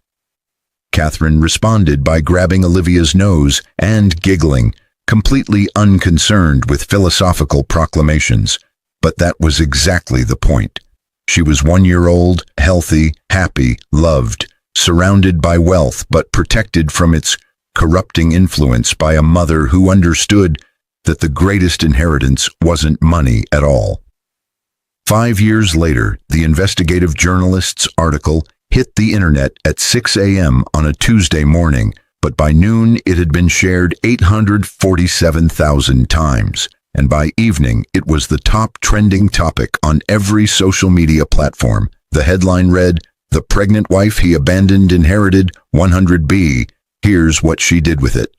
Catherine responded by grabbing Olivia's nose and giggling, completely unconcerned with philosophical proclamations. But that was exactly the point. She was 1 year old, healthy, happy, loved, surrounded by wealth but protected from its corrupting influence by a mother who understood that the greatest inheritance wasn't money at all. 5 years later, the investigative journalist's article hit the internet at 6 a.m. on a Tuesday morning, but by noon it had been shared 847,000 times, and by evening it was the top trending topic on every social media platform. The headline read, "The pregnant wife he abandoned inherited 100B. Here's what she did with it."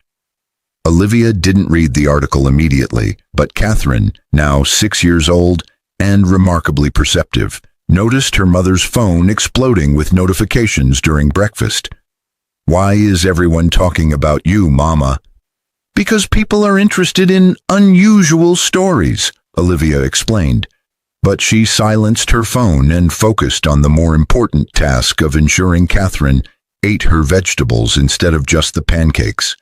Olivia didn't read the article immediately, but Catherine, now 6 years old and remarkably perceptive, noticed her mother's phone exploding with notifications during breakfast. "Why is everyone talking about you, Mama?" "Because people are interested in unusual stories," Olivia explained. But she silenced her phone and focused on the more important task of ensuring Catherine ate her vegetables instead of just the pancakes.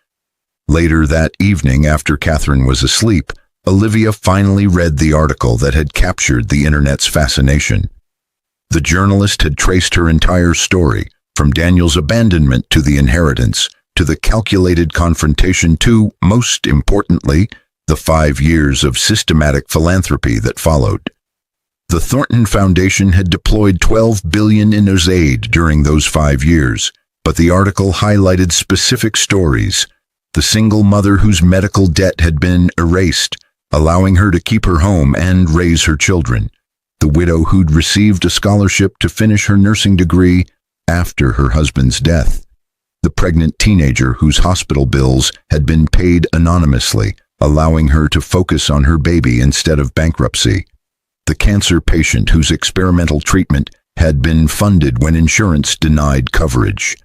Later that evening, after Catherine was asleep, Olivia finally read the article that had captured the internet's fascination. The journalist had traced her entire story, from Daniel's abandonment to the inheritance, to the calculated confrontation to, most importantly, the 5 years of systematic philanthropy that followed. The Thornton Foundation had deployed $12 billion in aid during those 5 years, but the article highlighted specific stories. The single mother whose medical debt had been erased, allowing her to keep her home and raise her children. The widow who'd received a scholarship to finish her nursing degree after her husband's death. The pregnant teenager whose hospital bills had been paid anonymously, allowing her to focus on her baby instead of bankruptcy. The cancer patient whose experimental treatment had been funded when insurance denied coverage.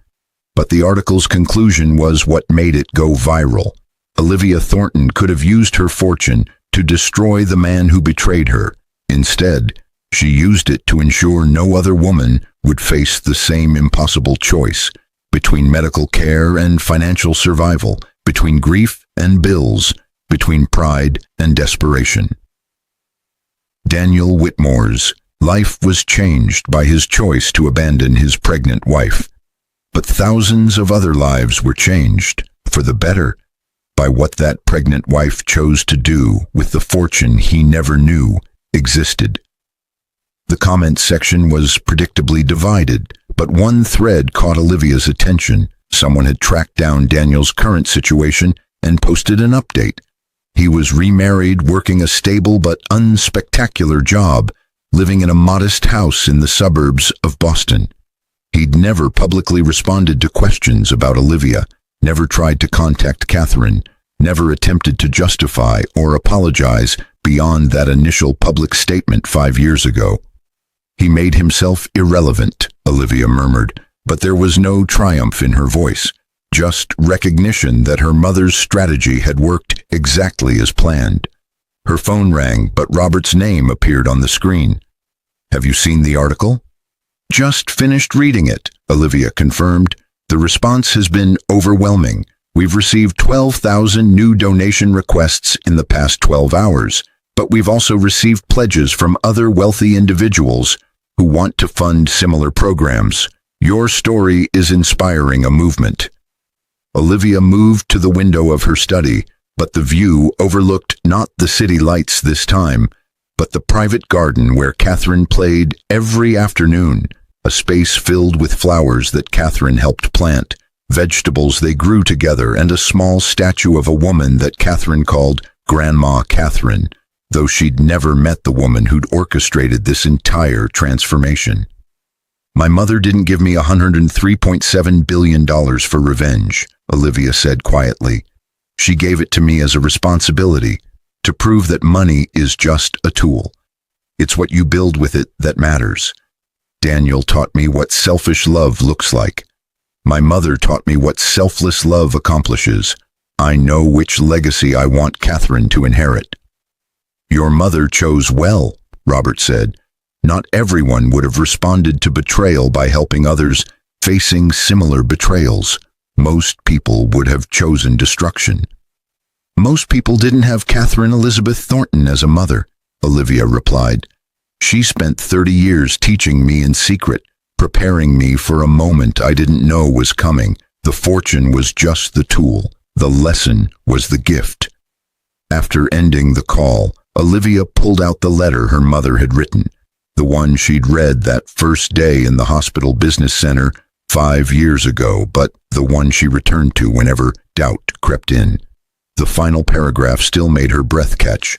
But the article's conclusion was what made it go viral. Olivia Thornton could have used her fortune to destroy the man who betrayed her. Instead, she used it to ensure no other woman would face the same impossible choice between medical care and financial survival, between grief and bills, between pride and desperation. Daniel Whitmore's life was changed by his choice to abandon his pregnant wife. But thousands of other lives were changed, for the better, by what that pregnant wife chose to do with the fortune he never knew existed. The comment section was predictably divided, but one thread caught Olivia's attention. Someone had tracked down Daniel's current situation and posted an update. He was remarried, working a stable but unspectacular job, living in a modest house in the suburbs of Boston. He'd never publicly responded to questions about Olivia, never tried to contact Catherine, never attempted to justify or apologize beyond that initial public statement 5 years ago. He made himself irrelevant, Olivia murmured, but there was no triumph in her voice, just recognition that her mother's strategy had worked exactly as planned. Her phone rang, but Robert's name appeared on the screen. "Have you seen the article?" "Just finished reading it," Olivia confirmed. "The response has been overwhelming. We've received 12,000 new donation requests in the past 12 hours, but we've also received pledges from other wealthy individuals who want to fund similar programs. Your story is inspiring a movement." Olivia moved to the window of her study, but the view overlooked not the city lights this time, but the private garden where Catherine played every afternoon, a space filled with flowers that Catherine helped plant, vegetables they grew together, and a small statue of a woman that Catherine called Grandma Catherine, though she'd never met the woman who'd orchestrated this entire transformation. "My mother didn't give me $103.7 billion for revenge," Olivia said quietly. "She gave it to me as a responsibility, to prove that money is just a tool. It's what you build with it that matters. Daniel taught me what selfish love looks like. My mother taught me what selfless love accomplishes. I know which legacy I want Catherine to inherit." "Your mother chose well," Robert said. "Not everyone would have responded to betrayal by helping others facing similar betrayals. Most people would have chosen destruction." "Most people didn't have Catherine Elizabeth Thornton as a mother," Olivia replied. "She spent 30 years teaching me in secret, preparing me for a moment I didn't know was coming. The fortune was just the tool. The lesson was the gift." After ending the call, Olivia pulled out the letter her mother had written, the one she'd read that first day in the hospital business center 5 years ago, but the one she returned to whenever doubt crept in. The final paragraph still made her breath catch.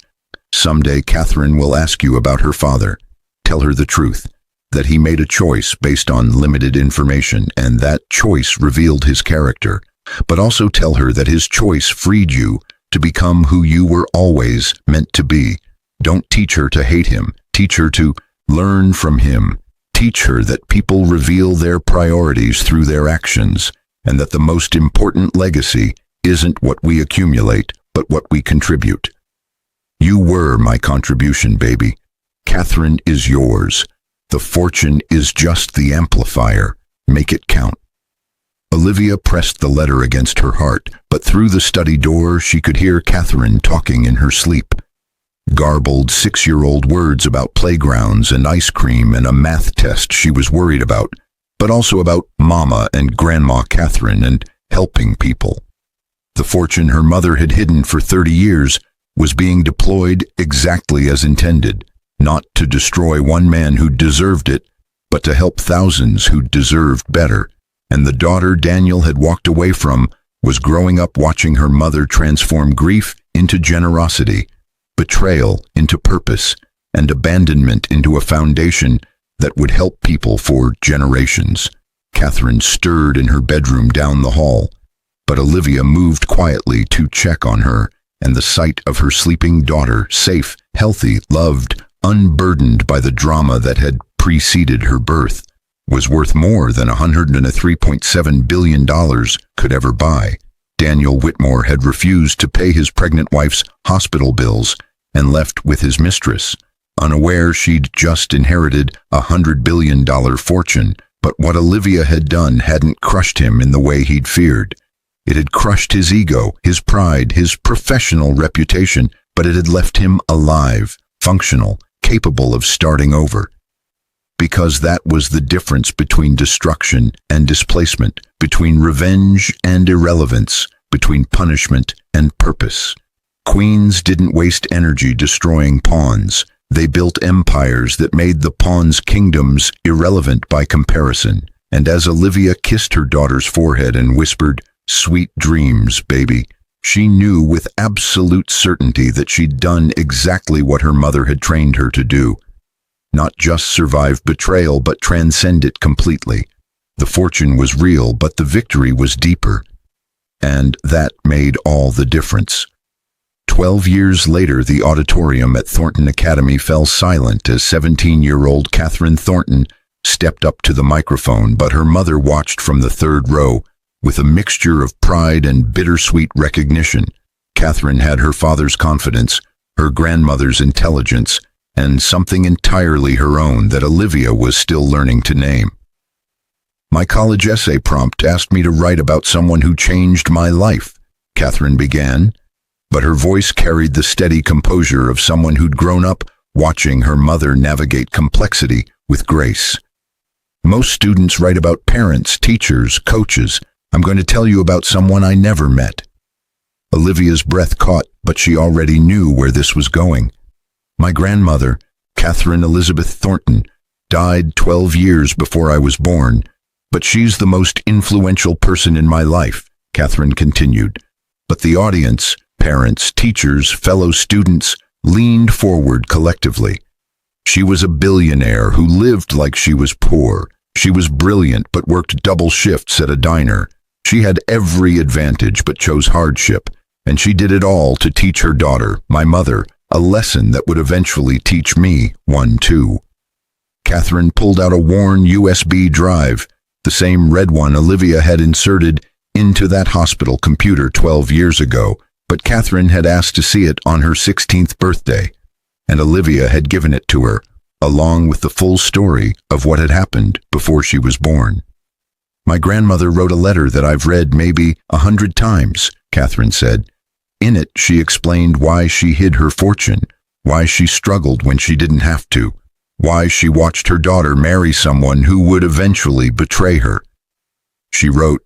"Someday Catherine will ask you about her father. Tell her the truth, that he made a choice based on limited information, and that choice revealed his character. But also tell her that his choice freed you to become who you were always meant to be. Don't teach her to hate him. Teach her to learn from him. Teach her that people reveal their priorities through their actions, and that the most important legacy isn't what we accumulate, but what we contribute. You were my contribution, baby. Catherine is yours. The fortune is just the amplifier. Make it count." Olivia pressed the letter against her heart, but through the study door she could hear Catherine talking in her sleep. Garbled 6-year-old words about playgrounds and ice cream and a math test she was worried about, but also about Mama and Grandma Catherine and helping people. The fortune her mother had hidden for 30 years was being deployed exactly as intended, not to destroy one man who deserved it, but to help thousands who deserved better. And the daughter Daniel had walked away from was growing up watching her mother transform grief into generosity, betrayal into purpose, and abandonment into a foundation that would help people for generations. Catherine stirred in her bedroom down the hall, but Olivia moved quietly to check on her, and the sight of her sleeping daughter, safe, healthy, loved, unburdened by the drama that had preceded her birth, was worth more than $103.7 billion could ever buy. Daniel Whitmore had refused to pay his pregnant wife's hospital bills and left with his mistress, unaware she'd just inherited a $100 billion fortune. But what Olivia had done hadn't crushed him in the way he'd feared. It had crushed his ego, his pride, his professional reputation, but it had left him alive, functional, capable of starting over. Because that was the difference between destruction and displacement, between revenge and irrelevance, between punishment and purpose. Queens didn't waste energy destroying pawns. They built empires that made the pawns' kingdoms irrelevant by comparison. And as Olivia kissed her daughter's forehead and whispered, "Sweet dreams, baby," she knew with absolute certainty that she'd done exactly what her mother had trained her to do. Not just survive betrayal, but transcend it completely. The fortune was real, but the victory was deeper. And that made all the difference. 12 years later, the auditorium at Thornton Academy fell silent as 17-year-old Catherine Thornton stepped up to the microphone, but her mother watched from the third row with a mixture of pride and bittersweet recognition. Catherine had her father's confidence, her grandmother's intelligence, and something entirely her own that Olivia was still learning to name. "My college essay prompt asked me to write about someone who changed my life," Catherine began, but her voice carried the steady composure of someone who'd grown up watching her mother navigate complexity with grace. "Most students write about parents, teachers, coaches. I'm going to tell you about someone I never met." Olivia's breath caught, but she already knew where this was going. "My grandmother, Catherine Elizabeth Thornton, died 12 years before I was born, but she's the most influential person in my life," Catherine continued. But the audience, parents, teachers, fellow students, leaned forward collectively. She was a billionaire who lived like she was poor. She was brilliant but worked double shifts at a diner. She had every advantage but chose hardship, and she did it all to teach her daughter, my mother, a lesson that would eventually teach me one too. Catherine pulled out a worn USB drive, the same red one Olivia had inserted into that hospital computer 12 years ago, but Catherine had asked to see it on her 16th birthday, and Olivia had given it to her, along with the full story of what had happened before she was born. "My grandmother wrote a letter that I've read maybe 100 times, Catherine said. In it, she explained why she hid her fortune, why she struggled when she didn't have to, why she watched her daughter marry someone who would eventually betray her. She wrote,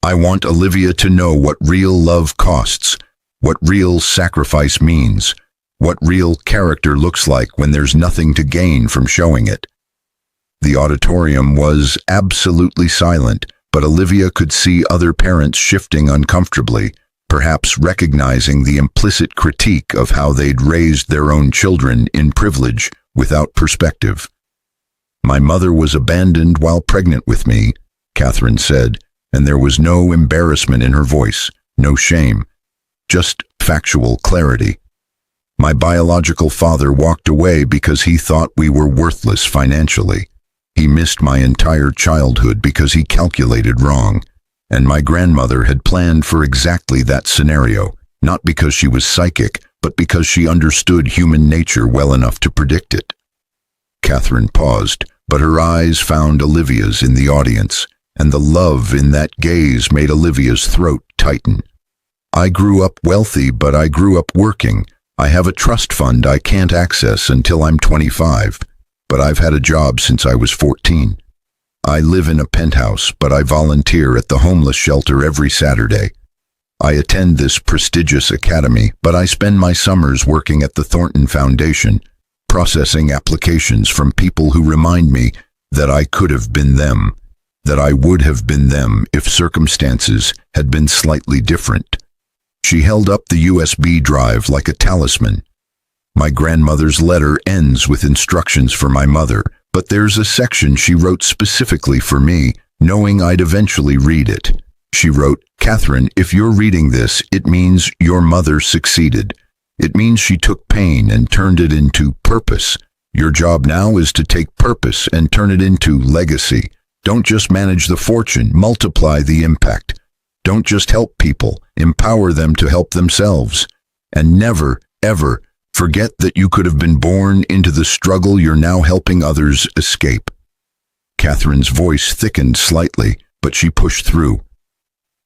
"I want Olivia to know what real love costs, what real sacrifice means, what real character looks like when there's nothing to gain from showing it." The auditorium was absolutely silent, but Olivia could see other parents shifting uncomfortably, perhaps recognizing the implicit critique of how they'd raised their own children in privilege without perspective. "My mother was abandoned while pregnant with me," Catherine said, and there was no embarrassment in her voice, no shame, just factual clarity. "My biological father walked away because he thought we were worthless financially. He missed my entire childhood because he calculated wrong. And my grandmother had planned for exactly that scenario, not because she was psychic, but because she understood human nature well enough to predict it." Catherine paused, but her eyes found Olivia's in the audience, and the love in that gaze made Olivia's throat tighten. "I grew up wealthy, but I grew up working. I have a trust fund I can't access until I'm 25, but I've had a job since I was 14. I live in a penthouse, but I volunteer at the homeless shelter every Saturday. I attend this prestigious academy, but I spend my summers working at the Thornton Foundation, processing applications from people who remind me that I could have been them, that I would have been them if circumstances had been slightly different. She held up the USB drive like a talisman. My grandmother's letter ends with instructions for my mother, but there's a section she wrote specifically for me, knowing I'd eventually read it. She wrote, "Catherine, if you're reading this, it means your mother succeeded. It means she took pain and turned it into purpose. Your job now is to take purpose and turn it into legacy. Don't just manage the fortune, multiply the impact. Don't just help people, empower them to help themselves. And never, ever forget that you could have been born into the struggle you're now helping others escape." Catherine's voice thickened slightly, but she pushed through.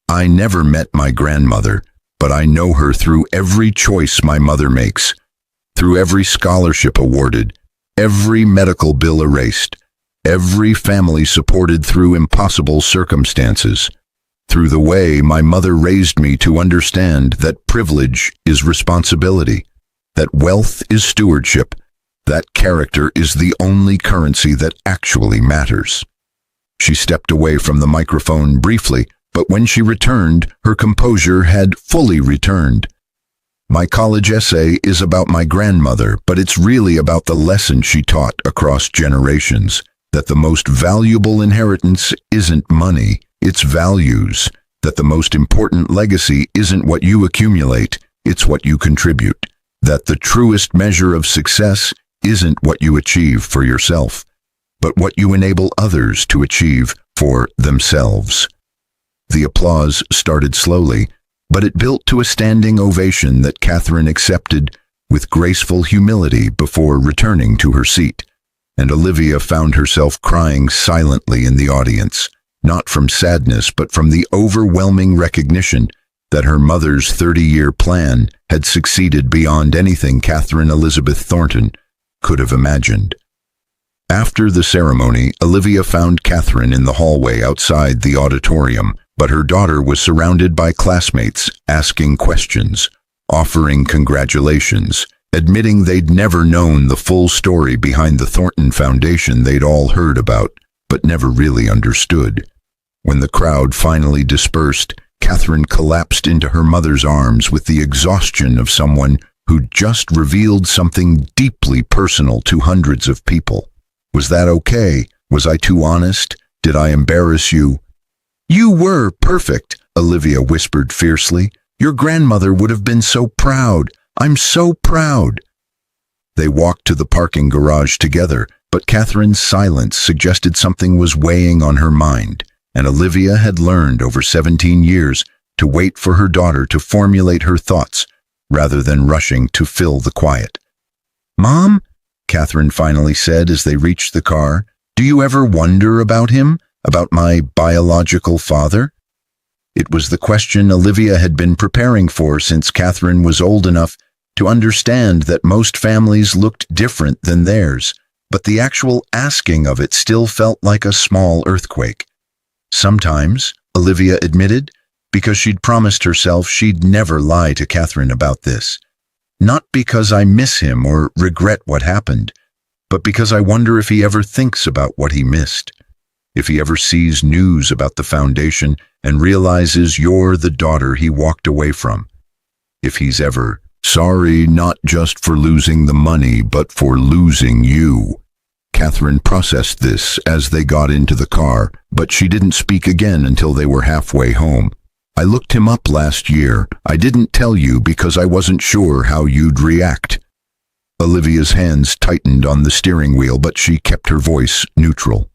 "I never met my grandmother, but I know her through every choice my mother makes, through every scholarship awarded, every medical bill erased, every family supported through impossible circumstances, through the way my mother raised me to understand that privilege is responsibility, that wealth is stewardship, that character is the only currency that actually matters." She stepped away from the microphone briefly, but when she returned, her composure had fully returned. "My college essay is about my grandmother, but it's really about the lesson she taught across generations, that the most valuable inheritance isn't money, it's values, that the most important legacy isn't what you accumulate, it's what you contribute, that the truest measure of success isn't what you achieve for yourself, but what you enable others to achieve for themselves." The applause started slowly, but it built to a standing ovation that Catherine accepted with graceful humility before returning to her seat. And Olivia found herself crying silently in the audience, not from sadness but from the overwhelming recognition that her mother's 30-year plan had succeeded beyond anything Catherine Elizabeth Thornton could have imagined. After the ceremony, Olivia found Catherine in the hallway outside the auditorium, but her daughter was surrounded by classmates asking questions, offering congratulations, admitting they'd never known the full story behind the Thornton Foundation they'd all heard about, but never really understood. When the crowd finally dispersed, Catherine collapsed into her mother's arms with the exhaustion of someone who'd just revealed something deeply personal to hundreds of people. "Was that okay? Was I too honest? Did I embarrass you?" "You were perfect," Olivia whispered fiercely. "Your grandmother would have been so proud. I'm so proud." They walked to the parking garage together, but Catherine's silence suggested something was weighing on her mind, and Olivia had learned over 17 years to wait for her daughter to formulate her thoughts rather than rushing to fill the quiet. "Mom," Catherine finally said as they reached the car, "do you ever wonder about him? About my biological father?" It was the question Olivia had been preparing for since Catherine was old enough to understand that most families looked different than theirs, but the actual asking of it still felt like a small earthquake. "Sometimes," Olivia admitted, because she'd promised herself she'd never lie to Catherine about this. "Not because I miss him or regret what happened, but because I wonder if he ever thinks about what he missed. If he ever sees news about the foundation and realizes you're the daughter he walked away from. If he's ever sorry not just for losing the money, but for losing you." Catherine processed this as they got into the car, but she didn't speak again until they were halfway home. "I looked him up last year. I didn't tell you because I wasn't sure how you'd react." Olivia's hands tightened on the steering wheel, but she kept her voice neutral.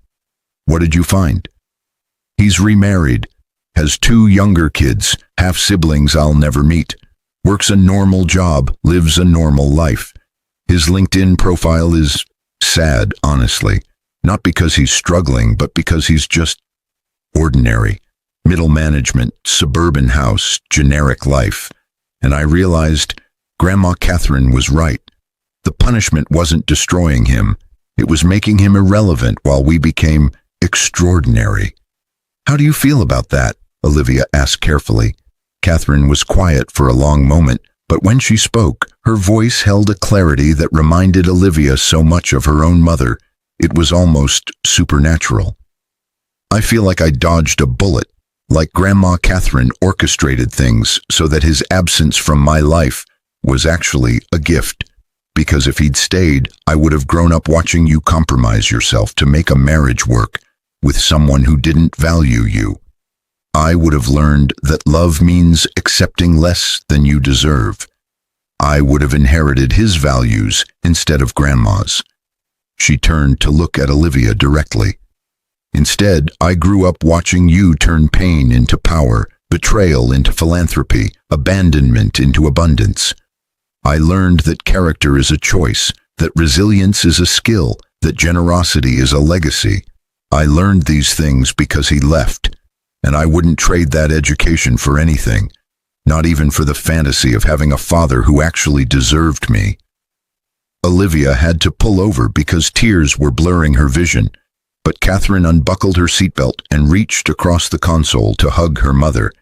"What did you find?" "He's remarried, has 2 younger kids, half-siblings I'll never meet, works a normal job, lives a normal life. His LinkedIn profile is sad, honestly, not because he's struggling, but because he's just ordinary. Middle management, suburban house, generic life. And I realized Grandma Catherine was right. The punishment wasn't destroying him. It was making him irrelevant while we became extraordinary. How do you feel about that? Olivia asked carefully. Catherine was quiet for a long moment, but when she spoke, her voice held a clarity that reminded Olivia so much of her own mother. It was almost supernatural. I feel like I dodged a bullet, like Grandma Catherine orchestrated things so that his absence from my life was actually a gift. Because if he'd stayed, I would have grown up watching you compromise yourself to make a marriage work with someone who didn't value you. I would have learned that love means accepting less than you deserve. I would have inherited his values instead of Grandma's. She turned to look at Olivia directly. Instead, I grew up watching you turn pain into power, betrayal into philanthropy, abandonment into abundance. I learned that character is a choice, that resilience is a skill, that generosity is a legacy. I learned these things because he left, and I wouldn't trade that education for anything, not even for the fantasy of having a father who actually deserved me. Olivia had to pull over because tears were blurring her vision, but Catherine unbuckled her seatbelt and reached across the console to hug her mother,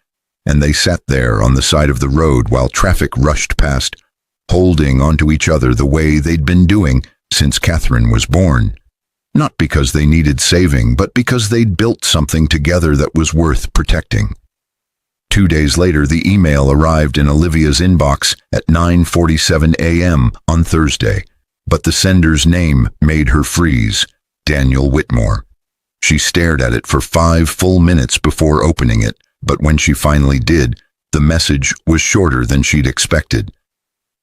and they sat there on the side of the road while traffic rushed past, holding onto each other the way they'd been doing since Catherine was born. Not because they needed saving, but because they'd built something together that was worth protecting. 2 days later, the email arrived in Olivia's inbox at 9:47 a.m. on Thursday, but the sender's name made her freeze, Daniel Whitmore. She stared at it for 5 full minutes before opening it, but when she finally did, the message was shorter than she'd expected.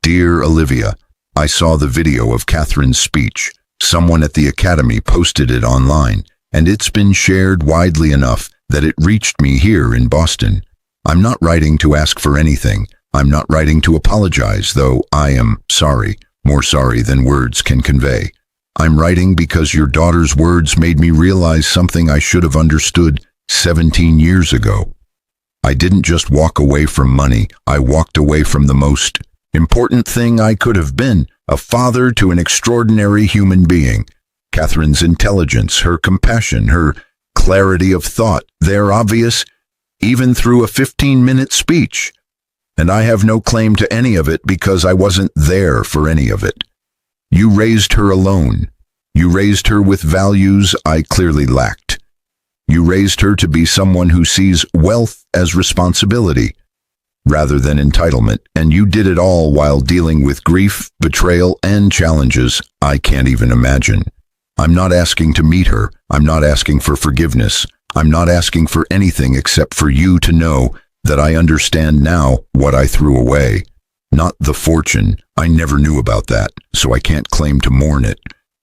Dear Olivia, I saw the video of Catherine's speech. Someone at the academy posted it online, and it's been shared widely enough that it reached me here in Boston. I'm not writing to ask for anything. I'm not writing to apologize, though I am sorry, more sorry than words can convey. I'm writing because your daughter's words made me realize something I should have understood 17 years ago. I didn't just walk away from money, I walked away from the most important thing I could have been, a father to an extraordinary human being. Catherine's intelligence, her compassion, her clarity of thought, they're obvious, even through a 15-minute speech. And I have no claim to any of it because I wasn't there for any of it. You raised her alone. You raised her with values I clearly lacked. You raised her to be someone who sees wealth as responsibility rather than entitlement, and you did it all while dealing with grief, betrayal, and challenges I can't even imagine. I'm not asking to meet her. I'm not asking for forgiveness. I'm not asking for anything except for you to know that I understand now what I threw away. Not the fortune. I never knew about that, so I can't claim to mourn it.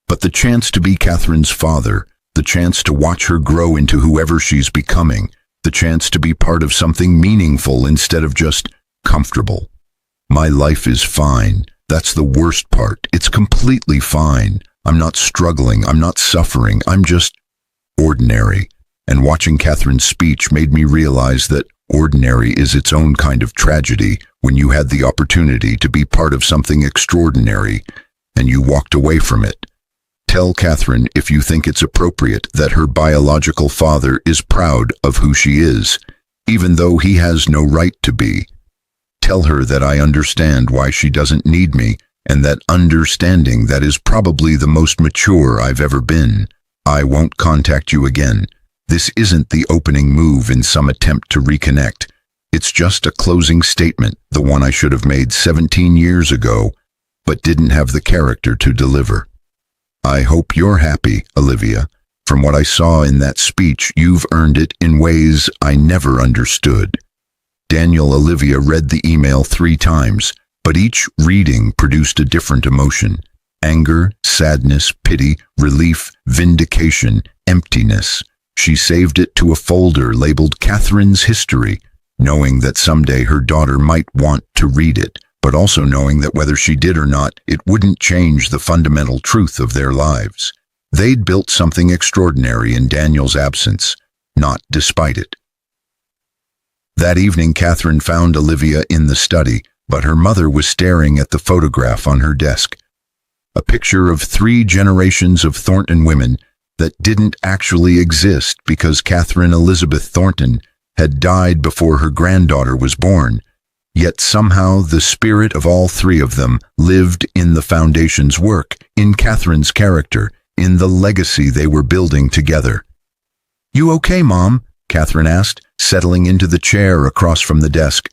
But the chance to be Catherine's father, the chance to watch her grow into whoever she's becoming, the chance to be part of something meaningful instead of just comfortable. My life is fine. That's the worst part. It's completely fine. I'm not struggling. I'm not suffering. I'm just ordinary. And watching Catherine's speech made me realize that ordinary is its own kind of tragedy when you had the opportunity to be part of something extraordinary and you walked away from it. Tell Catherine if you think it's appropriate that her biological father is proud of who she is, even though he has no right to be. Tell her that I understand why she doesn't need me, and that understanding that is probably the most mature I've ever been. I won't contact you again. This isn't the opening move in some attempt to reconnect. It's just a closing statement, the one I should have made 17 years ago, but didn't have the character to deliver. I hope you're happy, Olivia. From what I saw in that speech, you've earned it in ways I never understood. Daniel Olivia read the email 3 times, but each reading produced a different emotion. Anger, sadness, pity, relief, vindication, emptiness. She saved it to a folder labeled Catherine's History, knowing that someday her daughter might want to read it, but also knowing that whether she did or not, it wouldn't change the fundamental truth of their lives. They'd built something extraordinary in Daniel's absence, not despite it. That evening, Catherine found Olivia in the study, but her mother was staring at the photograph on her desk. A picture of 3 generations of Thornton women, that didn't actually exist because Catherine Elizabeth Thornton had died before her granddaughter was born. Yet somehow the spirit of all three of them lived in the Foundation's work, in Catherine's character, in the legacy they were building together. "You okay, Mom?" Catherine asked, settling into the chair across from the desk.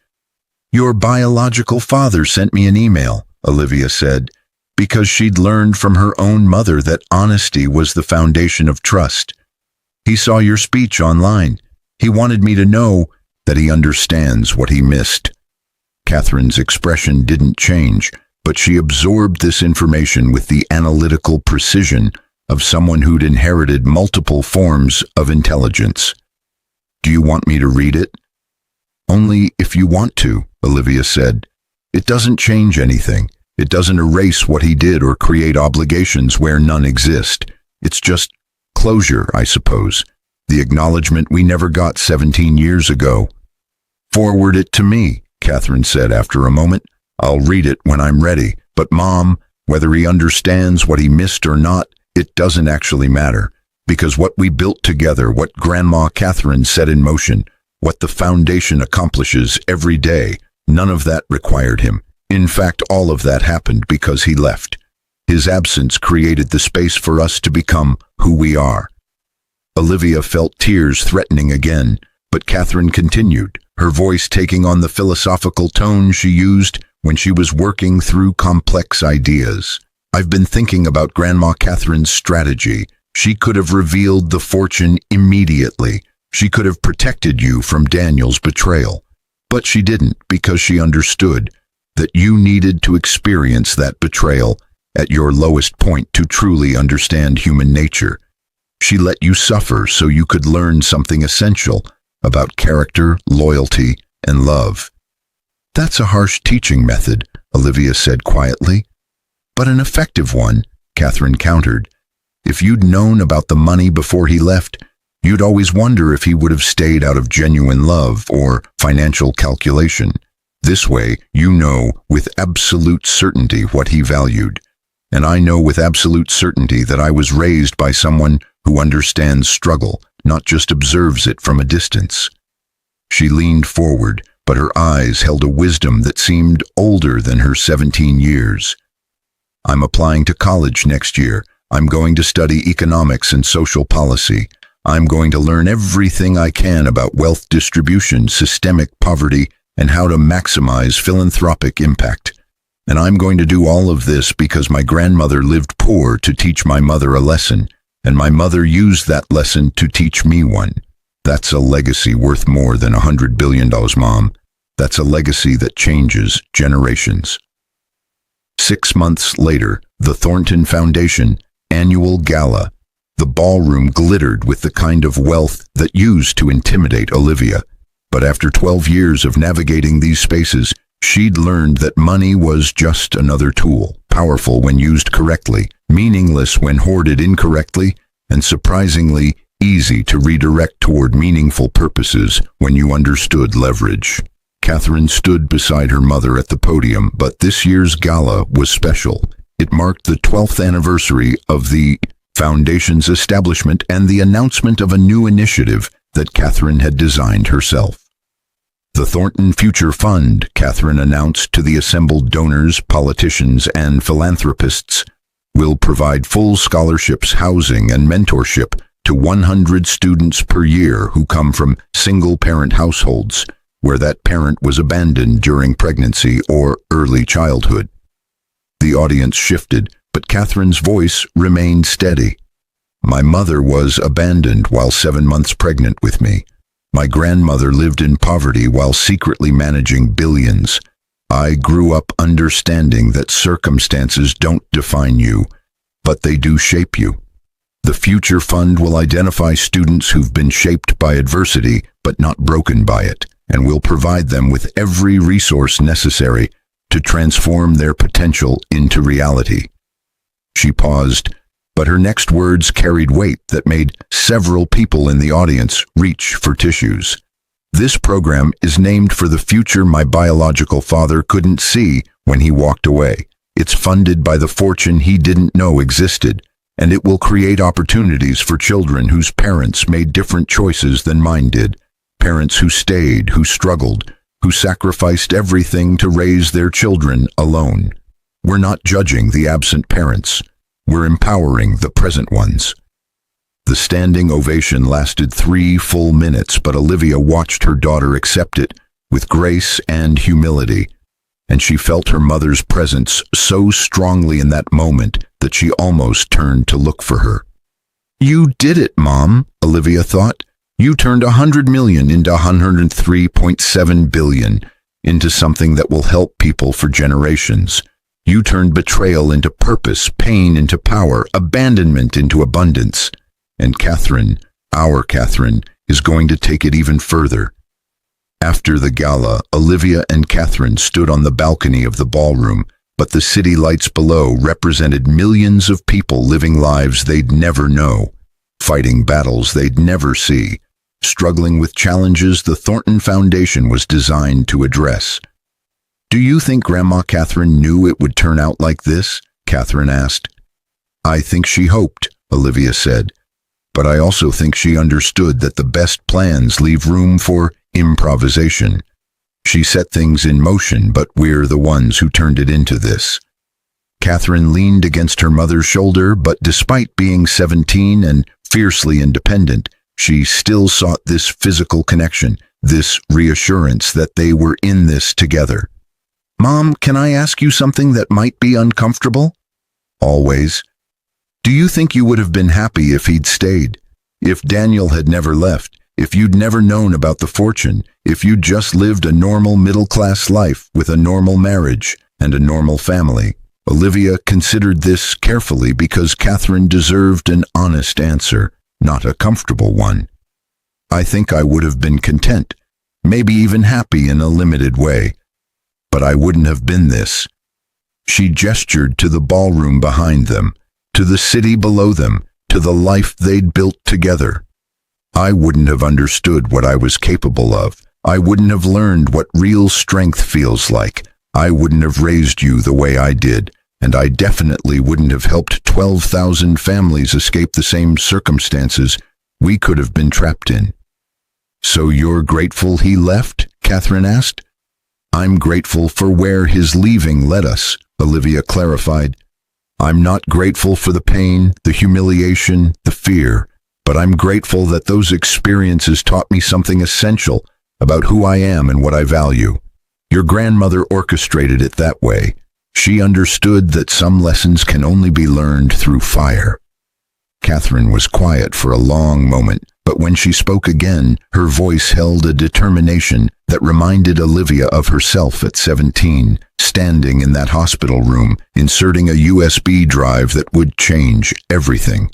"Your biological father sent me an email," Olivia said, because she'd learned from her own mother that honesty was the foundation of trust. "He saw your speech online. He wanted me to know that he understands what he missed." Catherine's expression didn't change, but she absorbed this information with the analytical precision of someone who'd inherited multiple forms of intelligence. "Do you want me to read it?" "Only if you want to," Olivia said. "It doesn't change anything. It doesn't erase what he did or create obligations where none exist. It's just closure, I suppose. The acknowledgement we never got 17 years ago." "Forward it to me," Catherine said after a moment. "I'll read it when I'm ready. But Mom, whether he understands what he missed or not, it doesn't actually matter. Because what we built together, what Grandma Catherine set in motion, what the Foundation accomplishes every day, none of that required him. In fact, all of that happened because he left. His absence created the space for us to become who we are." Olivia felt tears threatening again, but Catherine continued, her voice taking on the philosophical tone she used when she was working through complex ideas. "I've been thinking about Grandma Catherine's strategy. She could have revealed the fortune immediately. She could have protected you from Daniel's betrayal. But she didn't, because she understood that you needed to experience that betrayal at your lowest point to truly understand human nature. She let you suffer so you could learn something essential about character, loyalty, and love." "That's a harsh teaching method," Olivia said quietly. "But an effective one," Catherine countered. "If you'd known about the money before he left, you'd always wonder if he would have stayed out of genuine love or financial calculation. This way, you know with absolute certainty what he valued. And I know with absolute certainty that I was raised by someone who understands struggle, not just observes it from a distance." She leaned forward, but her eyes held a wisdom that seemed older than her 17 years. "I'm applying to college next year. I'm going to study economics and social policy. I'm going to learn everything I can about wealth distribution, systemic poverty, and how to maximize philanthropic impact. And I'm going to do all of this because my grandmother lived poor to teach my mother a lesson, and my mother used that lesson to teach me one. That's a legacy worth more than $100 billion, Mom. That's a legacy that changes generations." 6 months later, the Thornton Foundation annual gala. The ballroom glittered with the kind of wealth that used to intimidate Olivia. But after 12 years of navigating these spaces, she'd learned that money was just another tool, powerful when used correctly, meaningless when hoarded incorrectly, and surprisingly easy to redirect toward meaningful purposes when you understood leverage. Catherine stood beside her mother at the podium, but this year's gala was special. It marked the 12th anniversary of the Foundation's establishment and the announcement of a new initiative that Catherine had designed herself. The Thornton Future Fund, Catherine announced to the assembled donors, politicians, and philanthropists, will provide full scholarships, housing, and mentorship to 100 students per year who come from single-parent households where that parent was abandoned during pregnancy or early childhood. The audience shifted, but Catherine's voice remained steady. "My mother was abandoned while 7 months pregnant with me. My grandmother lived in poverty while secretly managing billions. I grew up understanding that circumstances don't define you, but they do shape you. The Future Fund will identify students who've been shaped by adversity but not broken by it, and will provide them with every resource necessary to transform their potential into reality." She paused, but her next words carried weight that made several people in the audience reach for tissues. "This program is named for the future my biological father couldn't see when he walked away. It's funded by the fortune he didn't know existed, and it will create opportunities for children whose parents made different choices than mine did. Parents who stayed, who struggled, who sacrificed everything to raise their children alone. We're not judging the absent parents. We're empowering the present ones. The standing ovation lasted 3 full minutes, but Olivia watched her daughter accept it with grace and humility, and she felt her mother's presence so strongly in that moment that she almost turned to look for her. "You did it, Mom," Olivia thought. "You turned 100 million into 103.7 billion, into something that will help people for generations. You turned betrayal into purpose, pain into power, abandonment into abundance. And Catherine, our Catherine, is going to take it even further." After the gala, Olivia and Catherine stood on the balcony of the ballroom, but the city lights below represented millions of people living lives they'd never know, fighting battles they'd never see, struggling with challenges the Thornton Foundation was designed to address. "Do you think Grandma Catherine knew it would turn out like this?" Catherine asked. "I think she hoped," Olivia said. "But I also think she understood that the best plans leave room for improvisation. She set things in motion, but we're the ones who turned it into this." Catherine leaned against her mother's shoulder, but despite being 17 and fiercely independent, she still sought this physical connection, this reassurance that they were in this together. "Mom, can I ask you something that might be uncomfortable?" "Always." "Do you think you would have been happy if he'd stayed? If Daniel had never left? If you'd never known about the fortune? If you'd just lived a normal middle-class life with a normal marriage and a normal family?" Olivia considered this carefully because Catherine deserved an honest answer, not a comfortable one. "I think I would have been content, maybe even happy in a limited way. But I wouldn't have been this." She gestured to the ballroom behind them, to the city below them, to the life they'd built together. "I wouldn't have understood what I was capable of. I wouldn't have learned what real strength feels like. I wouldn't have raised you the way I did, and I definitely wouldn't have helped 12,000 families escape the same circumstances we could have been trapped in." "So you're grateful he left?" Catherine asked. "I'm grateful for where his leaving led us," Olivia clarified. "I'm not grateful for the pain, the humiliation, the fear, but I'm grateful that those experiences taught me something essential about who I am and what I value. Your grandmother orchestrated it that way. She understood that some lessons can only be learned through fire." Catherine was quiet for a long moment, but when she spoke again, her voice held a determination that reminded Olivia of herself at 17, standing in that hospital room, inserting a USB drive that would change everything.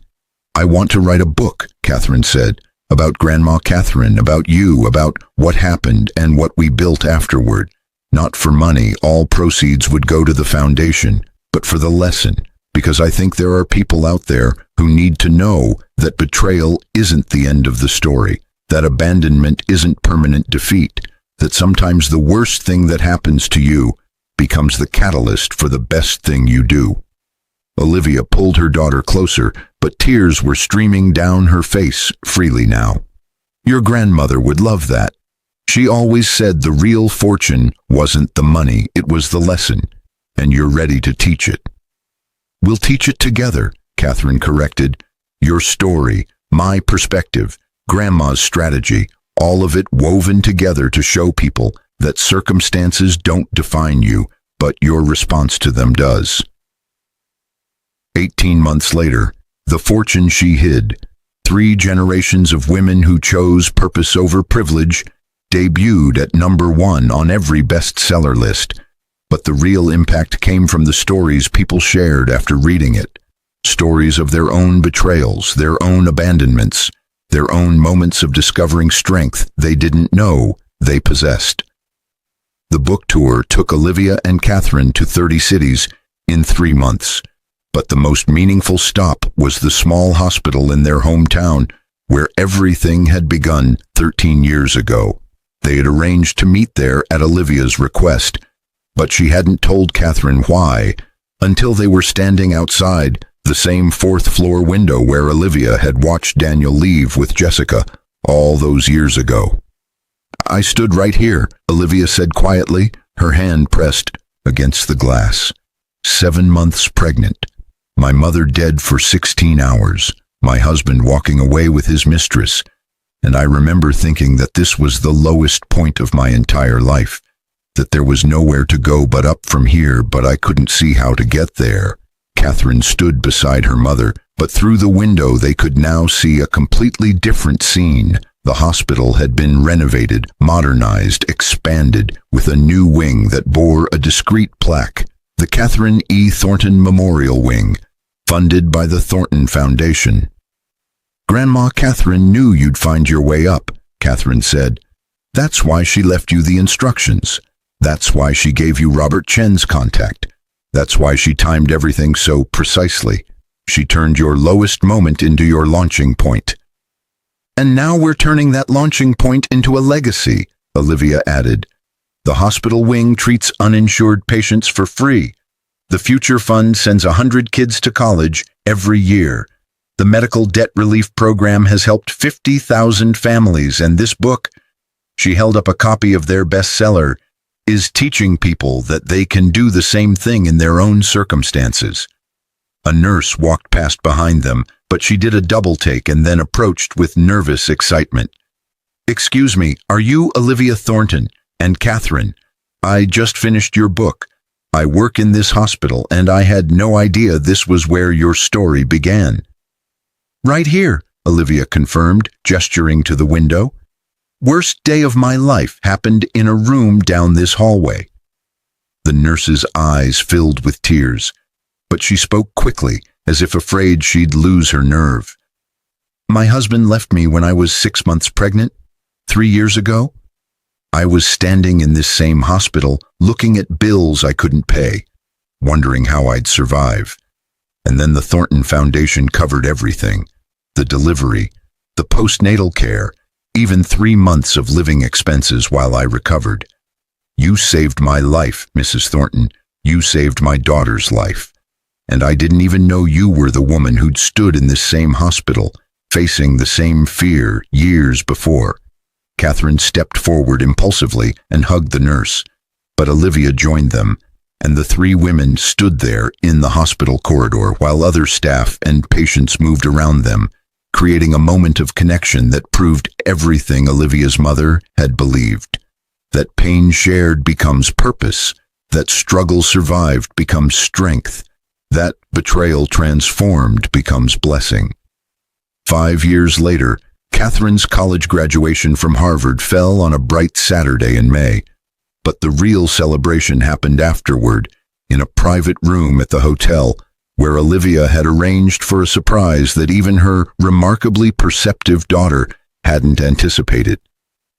"I want to write a book," Catherine said, "about Grandma Catherine, about you, about what happened and what we built afterward. Not for money, all proceeds would go to the foundation, but for the lesson, because I think there are people out there who need to know that betrayal isn't the end of the story, that abandonment isn't permanent defeat, that sometimes the worst thing that happens to you becomes the catalyst for the best thing you do." Olivia pulled her daughter closer, but tears were streaming down her face freely now. "Your grandmother would love that. She always said the real fortune wasn't the money, it was the lesson, and you're ready to teach it." "We'll teach it together," Catherine corrected. "Your story, my perspective, Grandma's strategy, all of it woven together to show people that circumstances don't define you, but your response to them does." 18 months later, The Fortune She Hid, 3 generations of women who chose purpose over privilege, debuted at #1 on every bestseller list. But the real impact came from the stories people shared after reading it. Stories of their own betrayals, their own abandonments, their own moments of discovering strength they didn't know they possessed. The book tour took Olivia and Catherine to 30 cities in 3 months. But the most meaningful stop was the small hospital in their hometown, where everything had begun 13 years ago. They had arranged to meet there at Olivia's request, but she hadn't told Catherine why until they were standing outside, The same fourth-floor window where Olivia had watched Daniel leave with Jessica all those years ago. "I stood right here," Olivia said quietly, her hand pressed against the glass. 7 months pregnant. My mother dead for 16 hours. My husband walking away with his mistress. And I remember thinking that this was the lowest point of my entire life, that there was nowhere to go but up from here, but I couldn't see how to get there. Catherine stood beside her mother, but through the window they could now see a completely different scene. The hospital had been renovated, modernized, expanded, with a new wing that bore a discreet plaque, the Catherine E. Thornton Memorial Wing, funded by the Thornton Foundation. "Grandma Catherine knew you'd find your way up," Catherine said. "That's why she left you the instructions. That's why she gave you Robert Chen's contact. That's why she timed everything so precisely. She turned your lowest moment into your launching point." "And now we're turning that launching point into a legacy," Olivia added. "The hospital wing treats uninsured patients for free. The Future Fund sends 100 kids to college every year. The medical debt relief program has helped 50,000 families, and this book," she held up a copy of their bestseller, "is teaching people that they can do the same thing in their own circumstances." A nurse walked past behind them, but she did a double take and then approached with nervous excitement. "Excuse me, are you Olivia Thornton? And Catherine, I just finished your book. I work in this hospital, and I had no idea this was where your story began." "Right here," Olivia confirmed, gesturing to the window. "Worst day of my life happened in a room down this hallway." The nurse's eyes filled with tears, but she spoke quickly, as if afraid she'd lose her nerve. "My husband left me when I was 6 months pregnant, 3 years ago. I was standing in this same hospital, looking at bills I couldn't pay, wondering how I'd survive. And then the Thornton Foundation covered everything. The delivery, the postnatal care, even 3 months of living expenses while I recovered. You saved my life, Mrs. Thornton. You saved my daughter's life. And I didn't even know you were the woman who'd stood in this same hospital, facing the same fear years before." Catherine stepped forward impulsively and hugged the nurse, but Olivia joined them, and the 3 women stood there in the hospital corridor while other staff and patients moved around them, creating a moment of connection that proved everything Olivia's mother had believed. That pain shared becomes purpose, that struggle survived becomes strength, that betrayal transformed becomes blessing. 5 years later, Catherine's college graduation from Harvard fell on a bright Saturday in May, but the real celebration happened afterward, in a private room at the hotel, where Olivia had arranged for a surprise that even her remarkably perceptive daughter hadn't anticipated.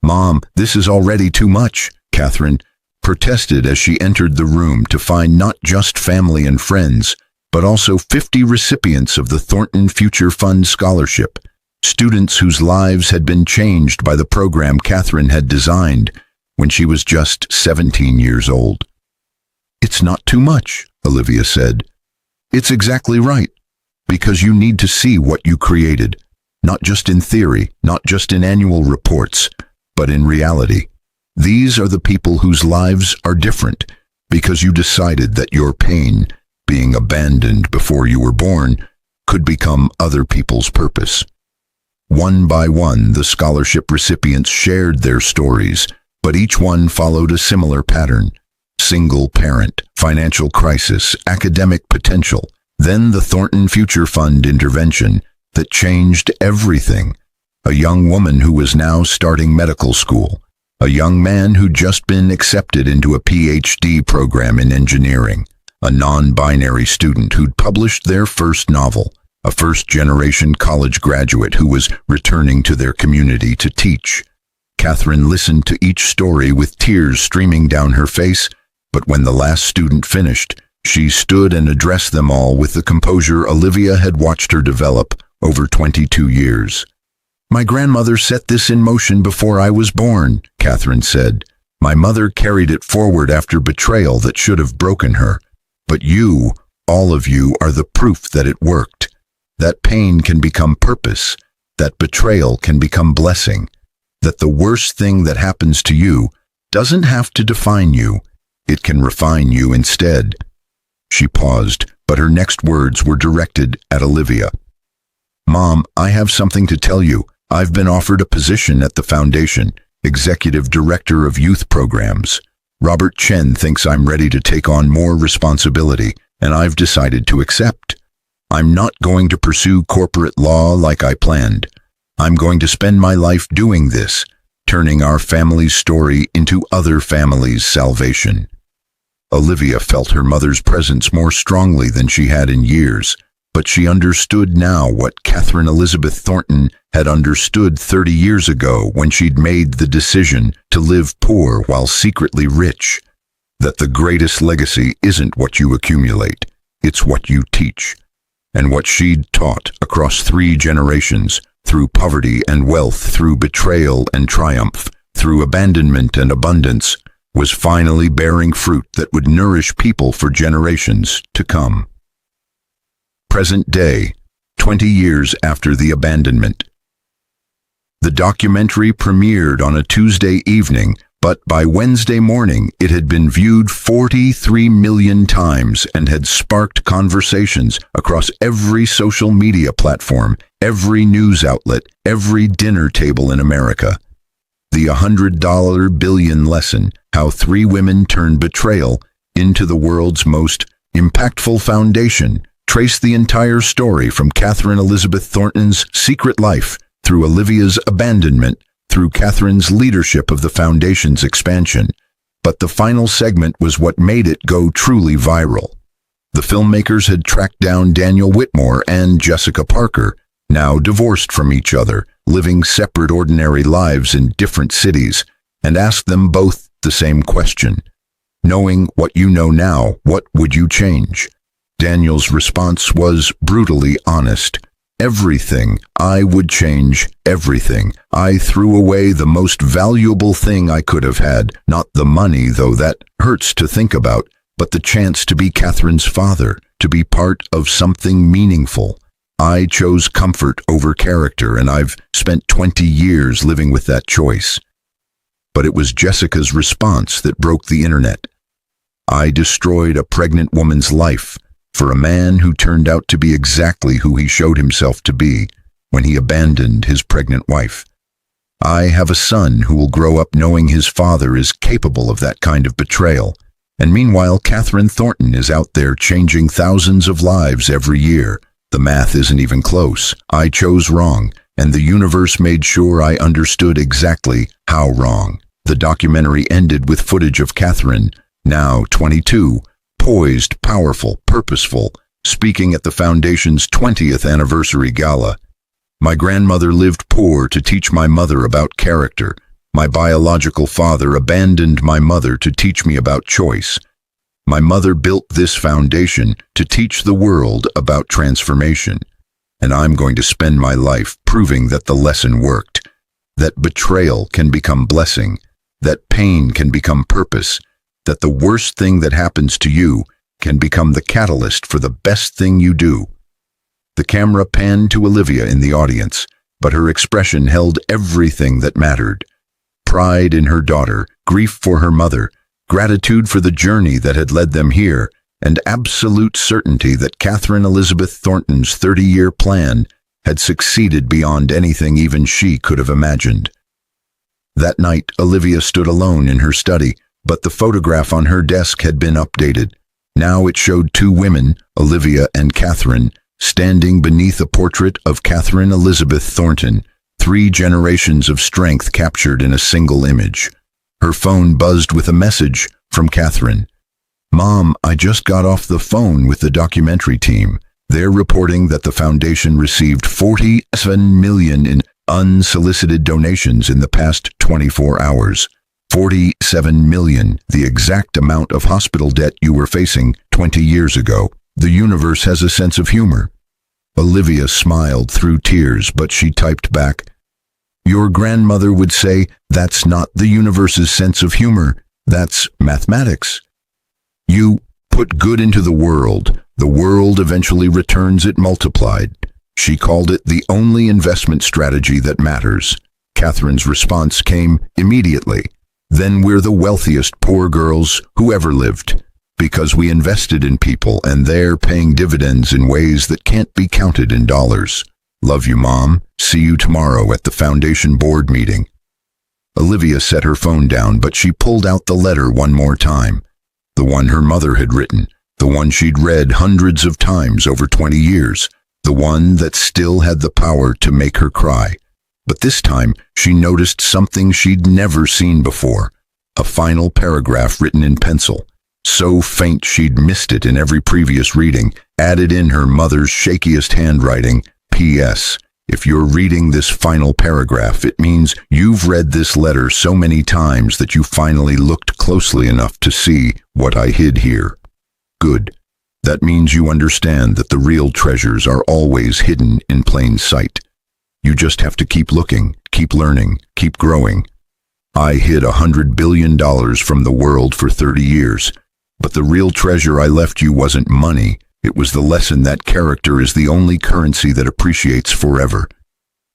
"Mom, this is already too much," Catherine protested as she entered the room to find not just family and friends, but also 50 recipients of the Thornton Future Fund Scholarship, students whose lives had been changed by the program Catherine had designed when she was just 17 years old. "It's not too much," Olivia said. "It's exactly right, because you need to see what you created, not just in theory, not just in annual reports, but in reality. These are the people whose lives are different because you decided that your pain, being abandoned before you were born, could become other people's purpose." One by one, the scholarship recipients shared their stories, but each one followed a similar pattern. Single parent, financial crisis, academic potential, then the Thornton Future Fund intervention that changed everything. A young woman who was now starting medical school, a young man who'd just been accepted into a PhD program in engineering, a non-binary student who'd published their first novel, a first-generation college graduate who was returning to their community to teach. Catherine listened to each story with tears streaming down her face, but when the last student finished, she stood and addressed them all with the composure Olivia had watched her develop over 22 years. "My grandmother set this in motion before I was born," Catherine said. "My mother carried it forward after betrayal that should have broken her. But you, All of you are the proof that it worked. That pain can become purpose. That betrayal can become blessing. That the worst thing that happens to you doesn't have to define you. It can refine you instead. She paused, but her next words were directed at Olivia. Mom, I have something to tell you. I've been offered a position at the foundation, Executive Director of Youth Programs. Robert Chen thinks I'm ready to take on more responsibility, and I've decided to accept. I'm not going to pursue corporate law like I planned. I'm going to spend my life doing this, turning our family's story into other families' salvation. Olivia felt her mother's presence more strongly than she had in years, but she understood now what Catherine Elizabeth Thornton had understood 30 years ago when she'd made the decision to live poor while secretly rich. That the greatest legacy isn't what you accumulate, it's what you teach. And what she'd taught across 3 generations, through poverty and wealth, through betrayal and triumph, through abandonment and abundance, was finally bearing fruit that would nourish people for generations to come. Present day, 20 years after the abandonment. The documentary premiered on a Tuesday evening, but by Wednesday morning it had been viewed 43 million times and had sparked conversations across every social media platform, every news outlet, every dinner table in America. The $100 billion lesson, how 3 women turned betrayal into the world's most impactful foundation, traced the entire story from Catherine Elizabeth Thornton's secret life, through Olivia's abandonment, through Catherine's leadership of the foundation's expansion. But the final segment was what made it go truly viral. The filmmakers had tracked down Daniel Whitmore and Jessica Parker, now divorced from each other, living separate ordinary lives in different cities, and asked them both the same question. Knowing what you know now, what would you change? Daniel's response was brutally honest. Everything. I would change everything. I threw away the most valuable thing I could have had, not the money, though that hurts to think about, but the chance to be Catherine's father, to be part of something meaningful. I chose comfort over character, and I've spent 20 years living with that choice. But it was Jessica's response that broke the internet. I destroyed a pregnant woman's life for a man who turned out to be exactly who he showed himself to be when he abandoned his pregnant wife. I have a son who will grow up knowing his father is capable of that kind of betrayal. And meanwhile, Catherine Thornton is out there changing thousands of lives every year. The math isn't even close. I chose wrong, and the universe made sure I understood exactly how wrong. The documentary ended with footage of Catherine, now 22, poised, powerful, purposeful, speaking at the Foundation's 20th anniversary gala. My grandmother lived poor to teach my mother about character. My biological father abandoned my mother to teach me about choice. My mother built this foundation to teach the world about transformation. And I'm going to spend my life proving that the lesson worked, that betrayal can become blessing, that pain can become purpose, that the worst thing that happens to you can become the catalyst for the best thing you do. The camera panned to Olivia in the audience, but her expression held everything that mattered. Pride in her daughter, grief for her mother, gratitude for the journey that had led them here, and absolute certainty that Catherine Elizabeth Thornton's 30-year plan had succeeded beyond anything even she could have imagined. That night, Olivia stood alone in her study, but the photograph on her desk had been updated. Now it showed 2 women, Olivia and Catherine, standing beneath a portrait of Catherine Elizabeth Thornton, 3 generations of strength captured in a single image. Her phone buzzed with a message from Catherine. Mom, I just got off the phone with the documentary team. They're reporting that the foundation received $47 million in unsolicited donations in the past 24 hours. $47 million, the exact amount of hospital debt you were facing 20 years ago. The universe has a sense of humor. Olivia smiled through tears, but she typed back, Your grandmother would say that's not the universe's sense of humor, that's mathematics. You put good into the world, The world eventually returns it multiplied. She called it the only investment strategy that matters. Catherine's response came immediately. Then we're the wealthiest poor girls who ever lived, because we invested in people and they're paying dividends in ways that can't be counted in dollars. Love you, Mom. See you tomorrow at the foundation board meeting. Olivia set her phone down, but she pulled out the letter one more time. The one her mother had written, the one she'd read hundreds of times over 20 years, the one that still had the power to make her cry. But this time, she noticed something she'd never seen before. A final paragraph written in pencil, so faint she'd missed it in every previous reading, added in her mother's shakiest handwriting, P.S. If you're reading this final paragraph, it means you've read this letter so many times that you finally looked closely enough to see what I hid here. Good. That means you understand that the real treasures are always hidden in plain sight. You just have to keep looking, keep learning, keep growing. I hid $100 billion from the world for 30 years, but the real treasure I left you wasn't money. It was the lesson that character is the only currency that appreciates forever.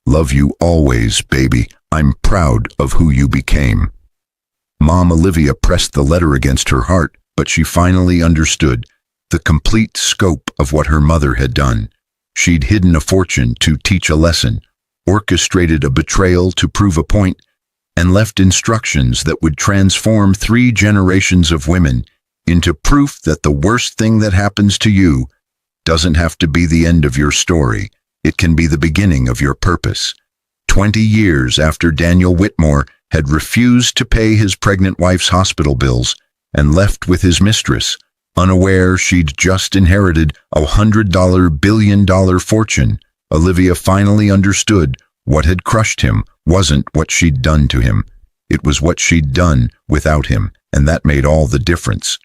Love you always, baby. I'm proud of who you became. Mom Olivia pressed the letter against her heart, but she finally understood the complete scope of what her mother had done. She'd hidden a fortune to teach a lesson, orchestrated a betrayal to prove a point, and left instructions that would transform 3 generations of women into proof that the worst thing that happens to you doesn't have to be the end of your story. It can be the beginning of your purpose. 20 years after Daniel Whitmore had refused to pay his pregnant wife's hospital bills and left with his mistress, unaware she'd just inherited a $100 billion fortune, Olivia finally understood what had crushed him wasn't what she'd done to him. It was what she'd done without him, and that made all the difference.